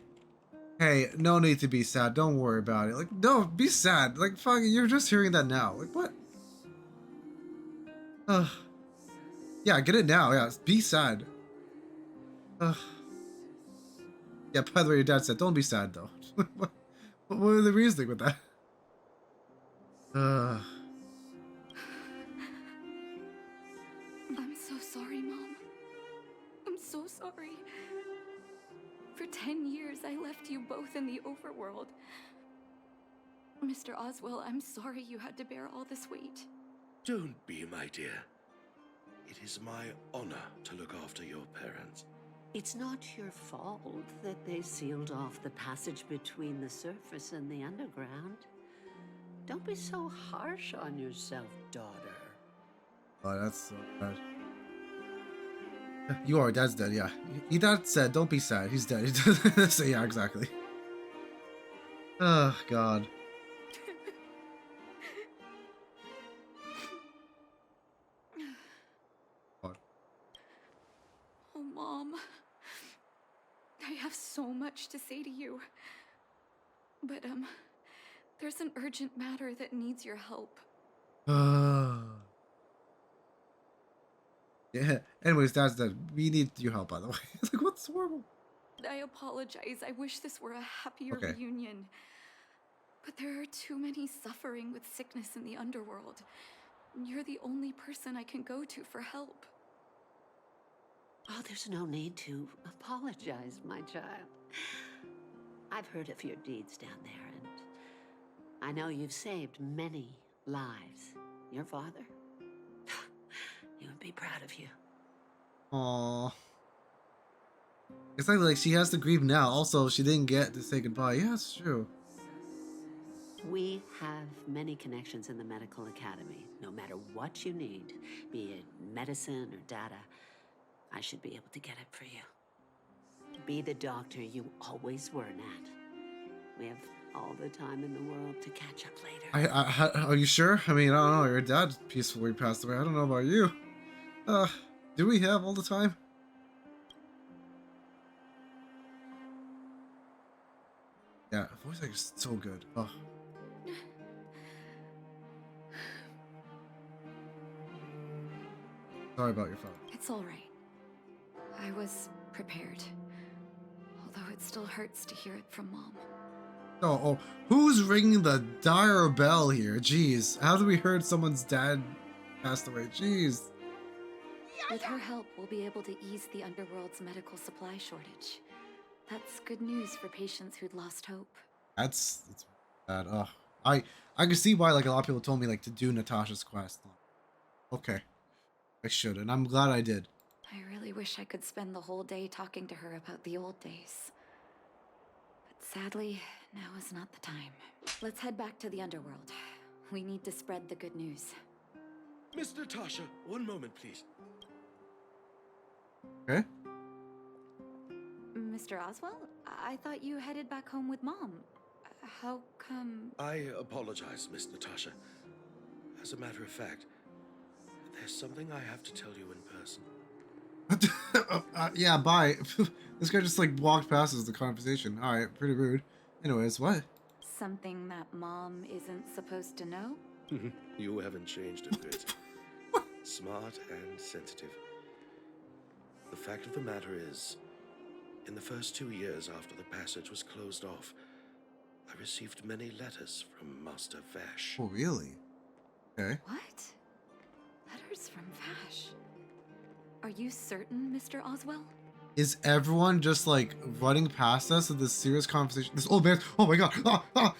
hey, no need to be sad. Don't worry about it. Like, no, be sad. Like, fuck, you're just hearing that now. Like, what? Ugh. Yeah, get it now. Yeah, be sad. Ugh. Yeah, by the way, your dad said, don't be sad, though. what was the reasoning with that? Ugh. I'm so sorry, Mom. I'm so sorry. For 10 years, I left you both in the overworld. Mr. Oswell, I'm sorry you had to bear all this weight. Don't be, my dear. It is my honor to look after your parents. It's not your fault that they sealed off the passage between the surface and the underground. Don't be so harsh on yourself, daughter. Oh, that's so bad. You are. Dad's dead. Yeah. He dad said, "Don't be sad. He's dead." He doesn't say, "Yeah, exactly." Oh God. God. Oh, Mom. I have so much to say to you. But, there's an urgent matter that needs your help. Yeah. Anyways, Dad's dead. We need your help, by the way. It's like, what's horrible? I apologize. I wish this were a happier Okay. reunion. But there are too many suffering with sickness in the underworld. You're the only person I can go to for help. Oh, there's no need to apologize, my child. I've heard of your deeds down there, and I know you've saved many lives. Your father? He would be proud of you. Aww. It's like she has to grieve now. Also, she didn't get to say goodbye. Yeah, it's true. We have many connections in the medical academy. No matter what you need, be it medicine or data, I should be able to get it for you. Be the doctor you always were, Nat. We have all the time in the world to catch up later. Are you sure? I mean, I don't know. Your dad peacefully passed away. I don't know about you. Do we have all the time? Yeah, voice acting is so good. Oh. Sorry about your father. It's all right. I was prepared. Although it still hurts to hear it from Mom. Oh, who's ringing the dire bell here? Jeez, how did we heard someone's dad passed away? Jeez. With her help, we'll be able to ease the underworld's medical supply shortage. That's good news for patients who'd lost hope. That's bad. I can see why like a lot of people told me like to do Natasha's quest. Okay, I should, and I'm glad I did. I really wish I could spend the whole day talking to her about the old days. But sadly, now is not the time. Let's head back to the underworld. We need to spread the good news. Miss Natasha, one moment, please. Okay. Mr. Oswell, I thought you headed back home with Mom. How come... I apologize, Miss Natasha. As a matter of fact, there's something I have to tell you in person. Yeah, bye. This guy just like walked past us the conversation. All right, pretty rude. Anyways, what? Something that Mom isn't supposed to know? You haven't changed a bit. Smart and sensitive. The fact of the matter is, in the first 2 years after the passage was closed off, I received many letters from Master Vash. Oh, really? Okay. What? Letters from Vash? Are you certain, Mr. Oswell? Is everyone just like running past us in this serious conversation? This old man. Oh my god.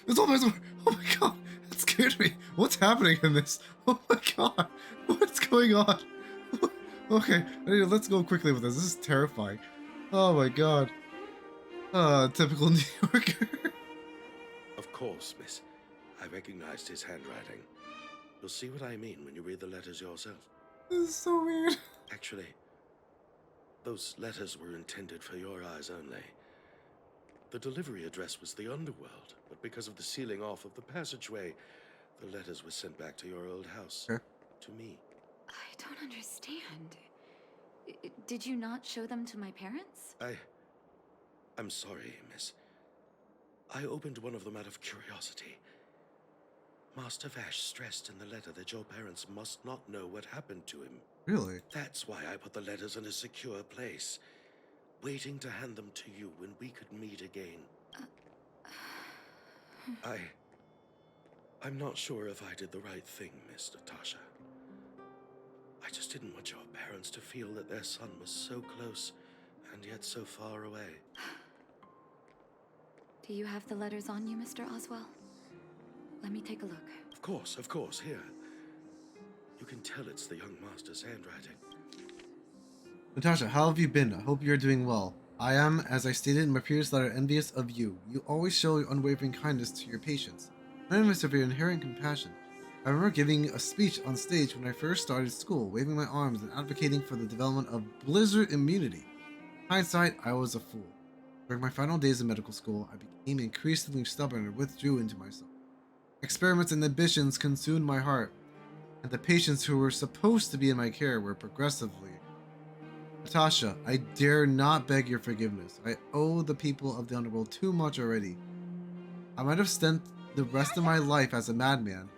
This old man's. Oh my god. That scared me. What's happening in this? Oh my god. What's going on? Okay. Let's go quickly with this. This is terrifying. Oh my god. Typical New Yorker. Of course, miss. I recognized his handwriting. You'll see what I mean when you read the letters yourself. This is so weird. Actually, those letters were intended for your eyes only. The delivery address was the underworld, but because of the sealing off of the passageway, the letters were sent back to your old house. Okay. To me. I don't understand. Did you not show them to my parents? I'm sorry, miss. I opened one of them out of curiosity. Master Vash stressed in the letter that your parents must not know what happened to him. Really? That's why I put the letters in a secure place, waiting to hand them to you when we could meet again. I'm not sure if I did the right thing, Miss Natasha. I just didn't want your parents to feel that their son was so close and yet so far away. Do you have the letters on you, Mr. Oswell? Let me take a look. Of course, here. You can tell it's the young master's handwriting. Natasha, how have you been? I hope you're doing well. I am, as I stated in my previous letter, envious of you. You always show your unwavering kindness to your patients. I'm envious of your inherent compassion. I remember giving a speech on stage when I first started school, waving my arms and advocating for the development of blizzard immunity. In hindsight, I was a fool. During my final days of medical school, I became increasingly stubborn and withdrew into myself. Experiments and ambitions consumed my heart, and the patients who were supposed to be in my care were progressively. Natasha, I dare not beg your forgiveness. I owe the people of the underworld too much already. I might have spent the rest of my life as a madman.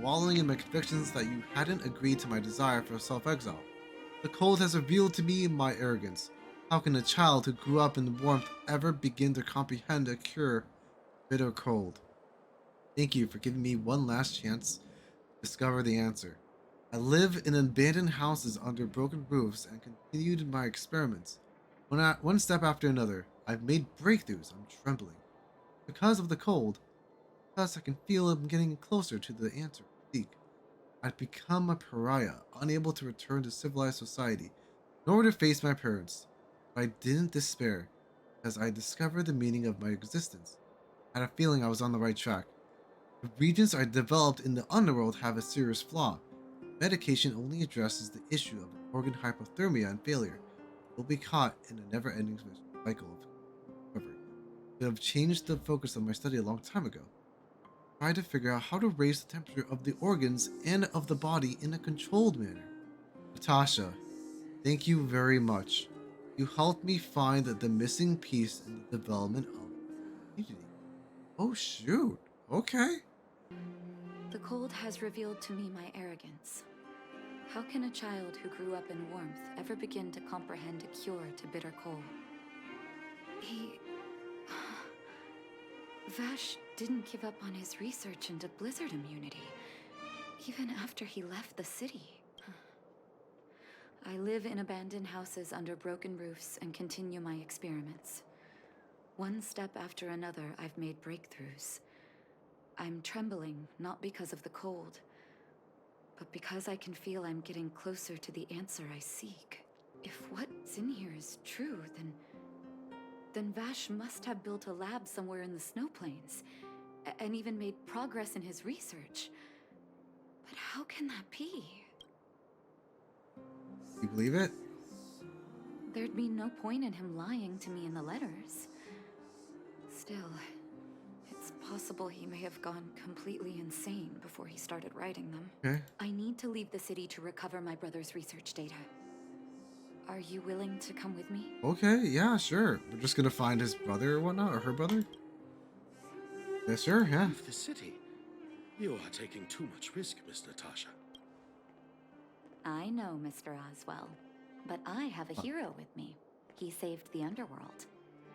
Wallowing in my convictions that you hadn't agreed to my desire for self-exile. The cold has revealed to me my arrogance. How can a child who grew up in warmth ever begin to comprehend a cure bitter cold? Thank you for giving me one last chance to discover the answer. I live in abandoned houses under broken roofs and continued my experiments. One step after another, I've made breakthroughs. I'm trembling. Because of the cold, because I can feel I'm getting closer to the answer I seek. I'd become a pariah, unable to return to civilized society, nor to face my parents. But I didn't despair, because I discovered the meaning of my existence. I had a feeling I was on the right track. The regions I developed in the underworld have a serious flaw. Medication only addresses the issue of organ hypothermia and failure. We'll be caught in a never-ending cycle of recovery. I have changed the focus of my study a long time ago. Try to figure out how to raise the temperature of the organs and of the body in a controlled manner. Natasha, thank you very much. You helped me find the missing piece in the development of community. Oh shoot. Okay. The cold has revealed to me my arrogance. How can a child who grew up in warmth ever begin to comprehend a cure to bitter cold? Vash didn't give up on his research into blizzard immunity, even after he left the city. I live in abandoned houses under broken roofs and continue my experiments. One step after another, I've made breakthroughs. I'm trembling, not because of the cold, but because I can feel I'm getting closer to the answer I seek. If what's in here is true, then Vash must have built a lab somewhere in the snow plains, and even made progress in his research. But how can that be? You believe it? There'd be no point in him lying to me in the letters. Still, it's possible he may have gone completely insane before he started writing them. Okay. I need to leave the city to recover my brother's research data. Are you willing to come with me? Okay, yeah, sure. We're just gonna find his brother or whatnot, or her brother? Yeah, sure, yeah. Leave the city. You are taking too much risk, Miss Natasha. I know, Mr. Oswell, but I have a hero with me. He saved the underworld.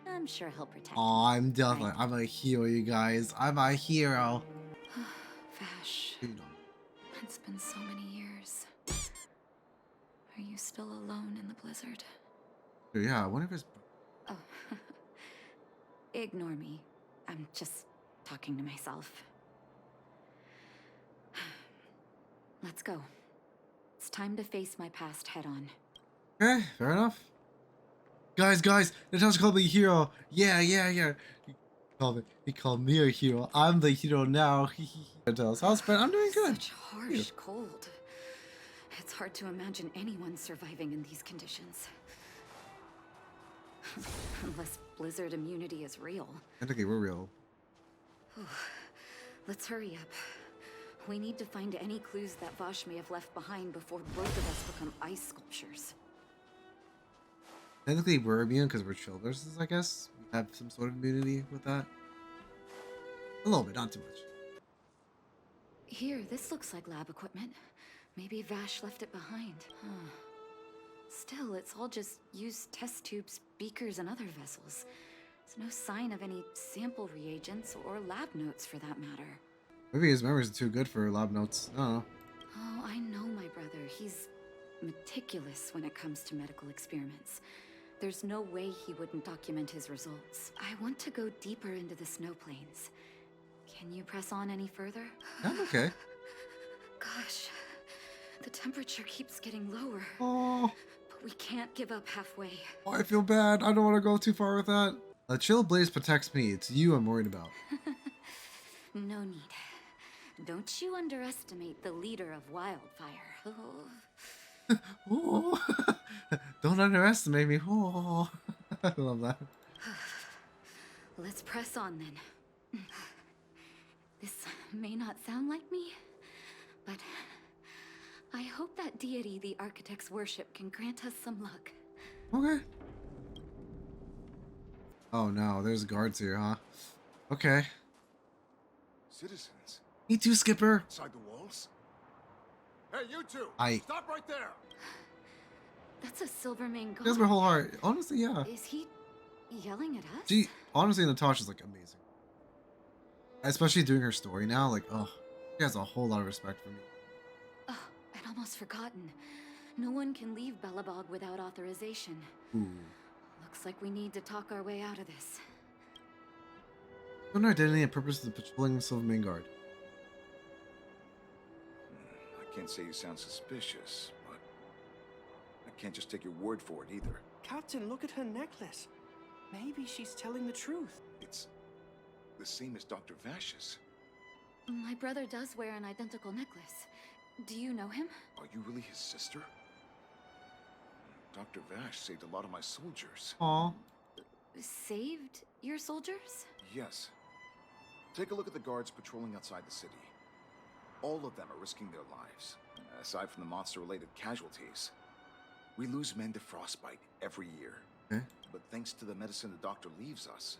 I'm sure he'll protect me. I'm definitely, I'm a hero, you guys. I'm a hero. Vash, You know. it's been so many years. Are you still alone in the blizzard? Yeah, I wonder if his. Oh, ignore me. I'm just talking to myself. Let's go. It's time to face my past head on. Okay, fair enough. Guys, Natasha called me a hero. Yeah. He called me a hero. I'm the hero now. How's but I'm doing good. Such harsh cold. It's hard to imagine anyone surviving in these conditions. Unless blizzard immunity is real. I think they were real. Let's hurry up. We need to find any clues that Vash may have left behind before both of us become ice sculptures. Technically, we're immune because we're trailblazers, I guess. We have some sort of immunity with that. A little bit, not too much. Here, this looks like lab equipment. Maybe Vash left it behind. Huh. Still, it's all just used test tubes, beakers, and other vessels. There's no sign of any sample reagents or lab notes for that matter. Maybe his memories are too good for lab notes. I don't know. Oh, I know my brother. He's meticulous when it comes to medical experiments. There's no way he wouldn't document his results. I want to go deeper into the snow plains. Can you press on any further? I'm okay. Gosh, the temperature keeps getting lower. Oh, But we can't give up halfway. I feel bad. I don't want to go too far with that. The chill blaze protects me. It's you I'm worried about. No need. Don't you underestimate the leader of Wildfire. Oh. Oh, don't underestimate me. Oh, I love that. Let's press on then. This may not sound like me, but I hope that deity the architects worship can grant us some luck. Okay. Oh no, there's guards here, huh? Okay. Citizens? Me too, Skipper. Inside the walls? Hey, you two! I- Stop right there! That's a Silvermane god. She has my whole heart. Honestly, yeah. Is he yelling at us? She honestly, Natasha's like amazing. Especially doing her story now. Like, oh, she has a whole lot of respect for me. Oh, I'd almost forgotten. No one can leave Belobog without authorization. Ooh. Looks like we need to talk our way out of this. What identity and purpose of the patrolling Silvermane Guard? I can't say you sound suspicious, but I can't just take your word for it either. Captain, look at her necklace. Maybe she's telling the truth. It's the same as Dr. Vash's. My brother does wear an identical necklace. Do you know him? Are you really his sister? Dr. Vash saved a lot of my soldiers. Aw. Saved your soldiers? Yes. Take a look at the guards patrolling outside the city. All of them are risking their lives, aside from the monster-related casualties. We lose men to frostbite every year. Okay. But thanks to the medicine the doctor leaves us,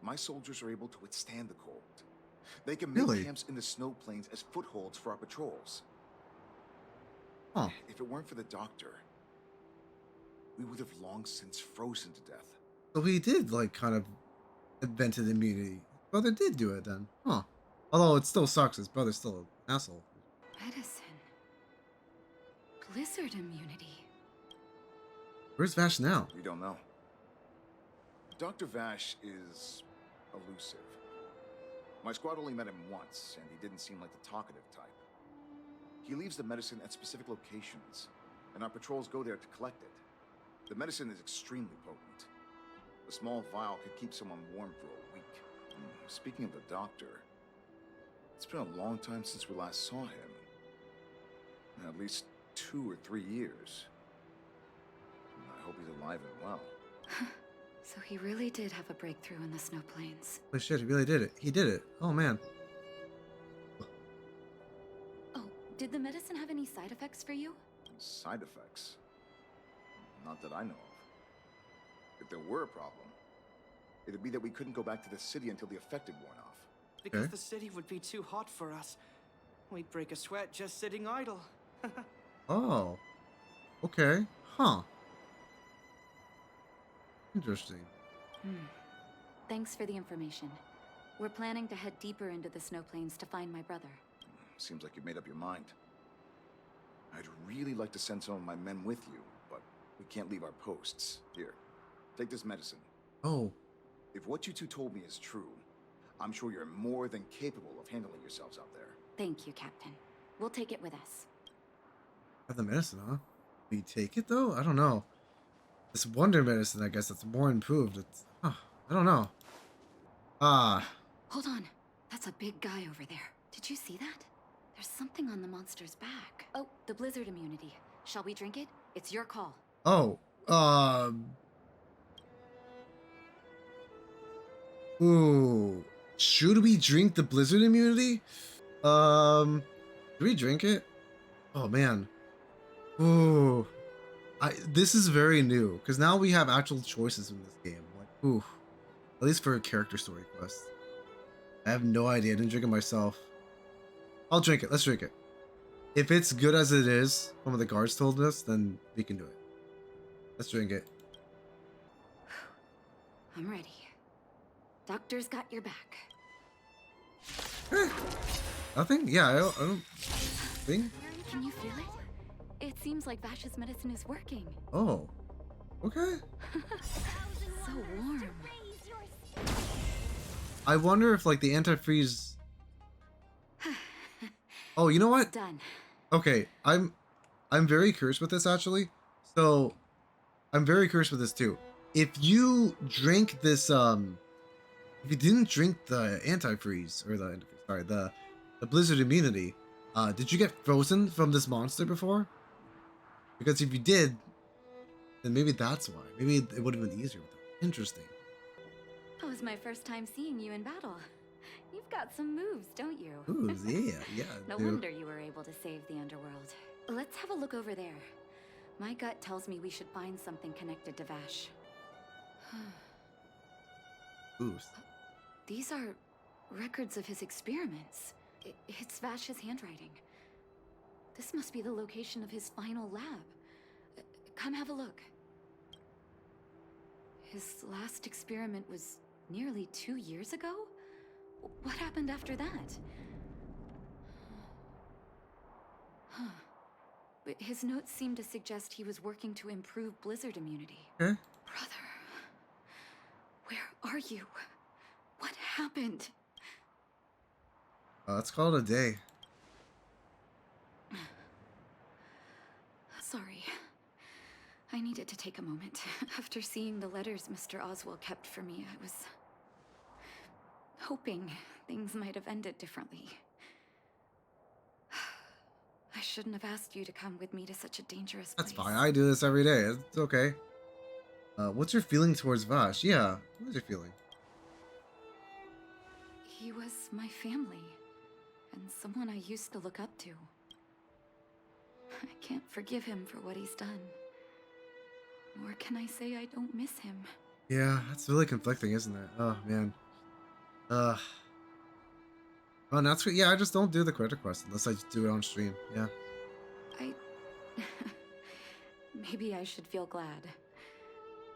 my soldiers are able to withstand the cold. They can make Really? camps in the snow plains as footholds for our patrols. Huh. If it weren't for the doctor, we would have long since frozen to death. So he did, like, kind of invented immunity. Brother did do it then. Huh. Although it still sucks, his brother's still an asshole. Medicine. Blizzard immunity. Where's Vash now? We don't know. Dr. Vash is elusive. My squad only met him once, and he didn't seem like the talkative type. He leaves the medicine at specific locations, and our patrols go there to collect it. The medicine is extremely potent. A small vial could keep someone warm for a week. Speaking of the doctor, it's been a long time since we last saw him. At least 2 or 3 years. I hope he's alive and well. So he really did have a breakthrough in the snow plains. Holy shit, he really did it. He did it. Oh, man. Oh, did the medicine have any side effects for you? Side effects? Not that I know of. If there were a problem, it'd be that we couldn't go back to the city until the effect had worn off. Because Okay. the city would be too hot for us. We'd break a sweat just sitting idle. Oh. Okay. Huh. Interesting. Thanks for the information. We're planning to head deeper into the snow plains to find my brother. Seems like you've made up your mind. I'd really like to send some of my men with you, but we can't leave our posts. Here, take this medicine. Oh. If what you two told me is true, I'm sure you're more than capable of handling yourselves out there. Thank you, Captain. We'll take it with us. Have the medicine, huh? We take it, though? I don't know. This wonder medicine, I guess, that's more improved. It's... I don't know. Hold on. That's a big guy over there. Did you see that? There's something on the monster's back. Oh, the blizzard immunity. Shall we drink it? It's your call. Oh. Ooh. Should we drink the blizzard immunity? Do we drink it? Oh, man. Ooh. This is very new, because now we have actual choices in this game. Like, ooh. At least for a character story quest. I have no idea. I didn't drink it myself. I'll drink it. Let's drink it. If it's good as it is, one of the guards told us, then we can do it. Let's drink it. I'm ready. Doctor's got your back. Nothing? Yeah, I don't think. Can you feel it? It seems like Vash's medicine is working. Oh. Okay. So warm. I wonder if like the antifreeze. Oh, you know what? Done. Okay, I'm very curious with this actually. So I'm very curious with this too. If you drink this if you didn't drink the antifreeze or the blizzard immunity, did you get frozen from this monster before? Because if you did, then maybe that's why. Maybe it would have been easier with that. Interesting. That was my first time seeing you in battle. You've got some moves, don't you? Ooh, yeah, yeah. No wonder you were able to save the underworld. Let's have a look over there. My gut tells me we should find something connected to Vash. Ooh. These are records of his experiments. It's Vash's handwriting. This must be the location of his final lab. come have a look. His last experiment was nearly 2 years ago? What happened after that? Huh. But his notes seem to suggest he was working to improve blizzard immunity. Okay. Brother, where are you? What happened? Let's call it a day. Sorry. I needed to take a moment. After seeing the letters Mr. Oswald kept for me, I was hoping things might have ended differently. I shouldn't have asked you to come with me to such a dangerous place. That's fine. I do this every day. It's okay. What's your feeling towards Vash? Yeah, what is your feeling? He was my family, and someone I used to look up to. I can't forgive him for what he's done. Nor can I say I don't miss him. Yeah, that's really conflicting, isn't it? Oh, man. Oh, that's yeah, I just don't do the credit request unless I just do it on stream. Yeah. Maybe I should feel glad.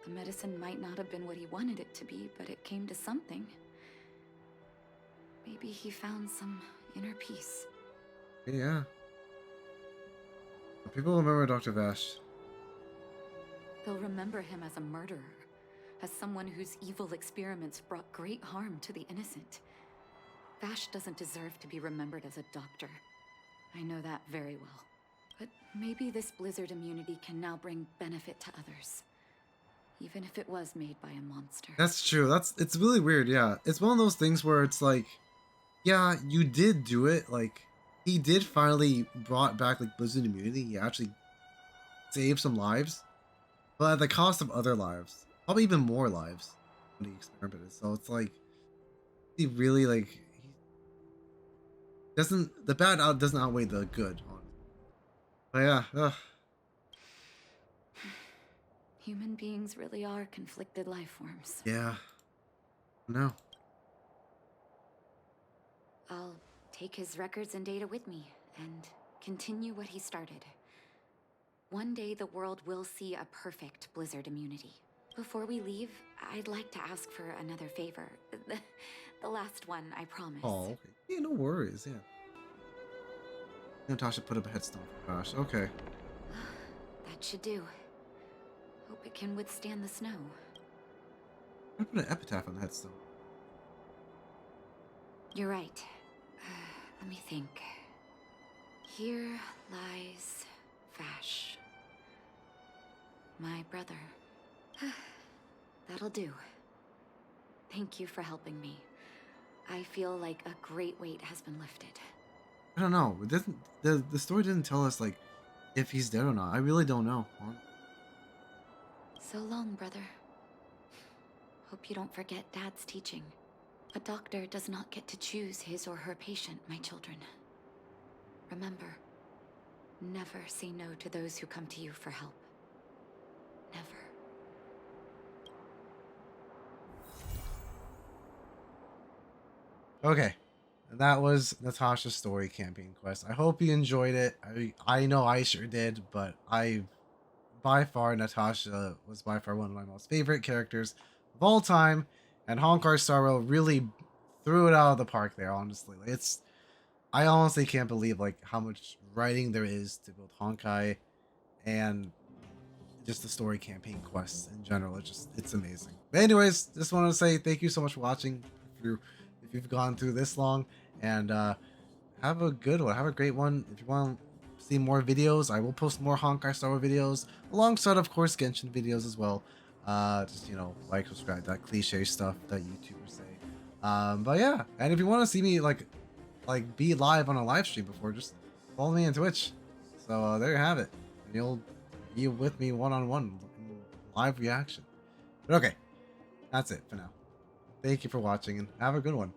The medicine might not have been what he wanted it to be, but it came to something. Maybe he found some inner peace. Yeah. People remember Dr. Vash. They'll remember him as a murderer, as someone whose evil experiments brought great harm to the innocent. Vash doesn't deserve to be remembered as a doctor. I know that very well. But maybe this blizzard immunity can now bring benefit to others. Even if it was made by a monster. That's true. It's really weird, yeah. It's one of those things where it's like, yeah, you did do it. Like, he did finally brought back like blizzard immunity. He actually saved some lives. But at the cost of other lives. Probably even more lives when he experimented. So it's like, he really like the bad doesn't outweigh the good. But yeah, ugh. Human beings really are conflicted life forms. Yeah. No. I'll take his records and data with me and continue what he started. One day the world will see a perfect blizzard immunity. Before we leave, I'd like to ask for another favor. The last one, I promise. Oh, okay. Yeah, no worries, yeah. Natasha put up a headstone for Vash. Okay. That should do. Hope it can withstand the snow. I put an epitaph on the headstone. You're right. Let me think. Here lies Vash. My brother. That'll do. Thank you for helping me. I feel like a great weight has been lifted. I don't know. It doesn't the story didn't tell us like if he's dead or not. I really don't know. So long, brother. Hope you don't forget Dad's teaching. A doctor does not get to choose his or her patient, my children. Remember, never say no to those who come to you for help. Never. Okay. That was Natasha's story campaign quest. I hope you enjoyed it. I know I sure did, but Natasha was by far one of my most favorite characters of all time, and Honkai Star Rail really threw it out of the park there, honestly. I honestly can't believe like how much writing there is to build Honkai and just the story campaign quests in general. It's amazing. But anyways, just wanted to say thank you so much for watching. If you've gone through this long, and have a good one. Have a great one. If you want to see more videos, I will post more Honkai Star Rail videos alongside, of course, Genshin videos as well. Just like, subscribe, that cliche stuff that YouTubers say. But yeah, and if you want to see me like be live on a live stream before, just follow me on Twitch. So there you have it. And you'll be with me one-on-one in live reaction. But okay, that's it for now. Thank you for watching and have a good one.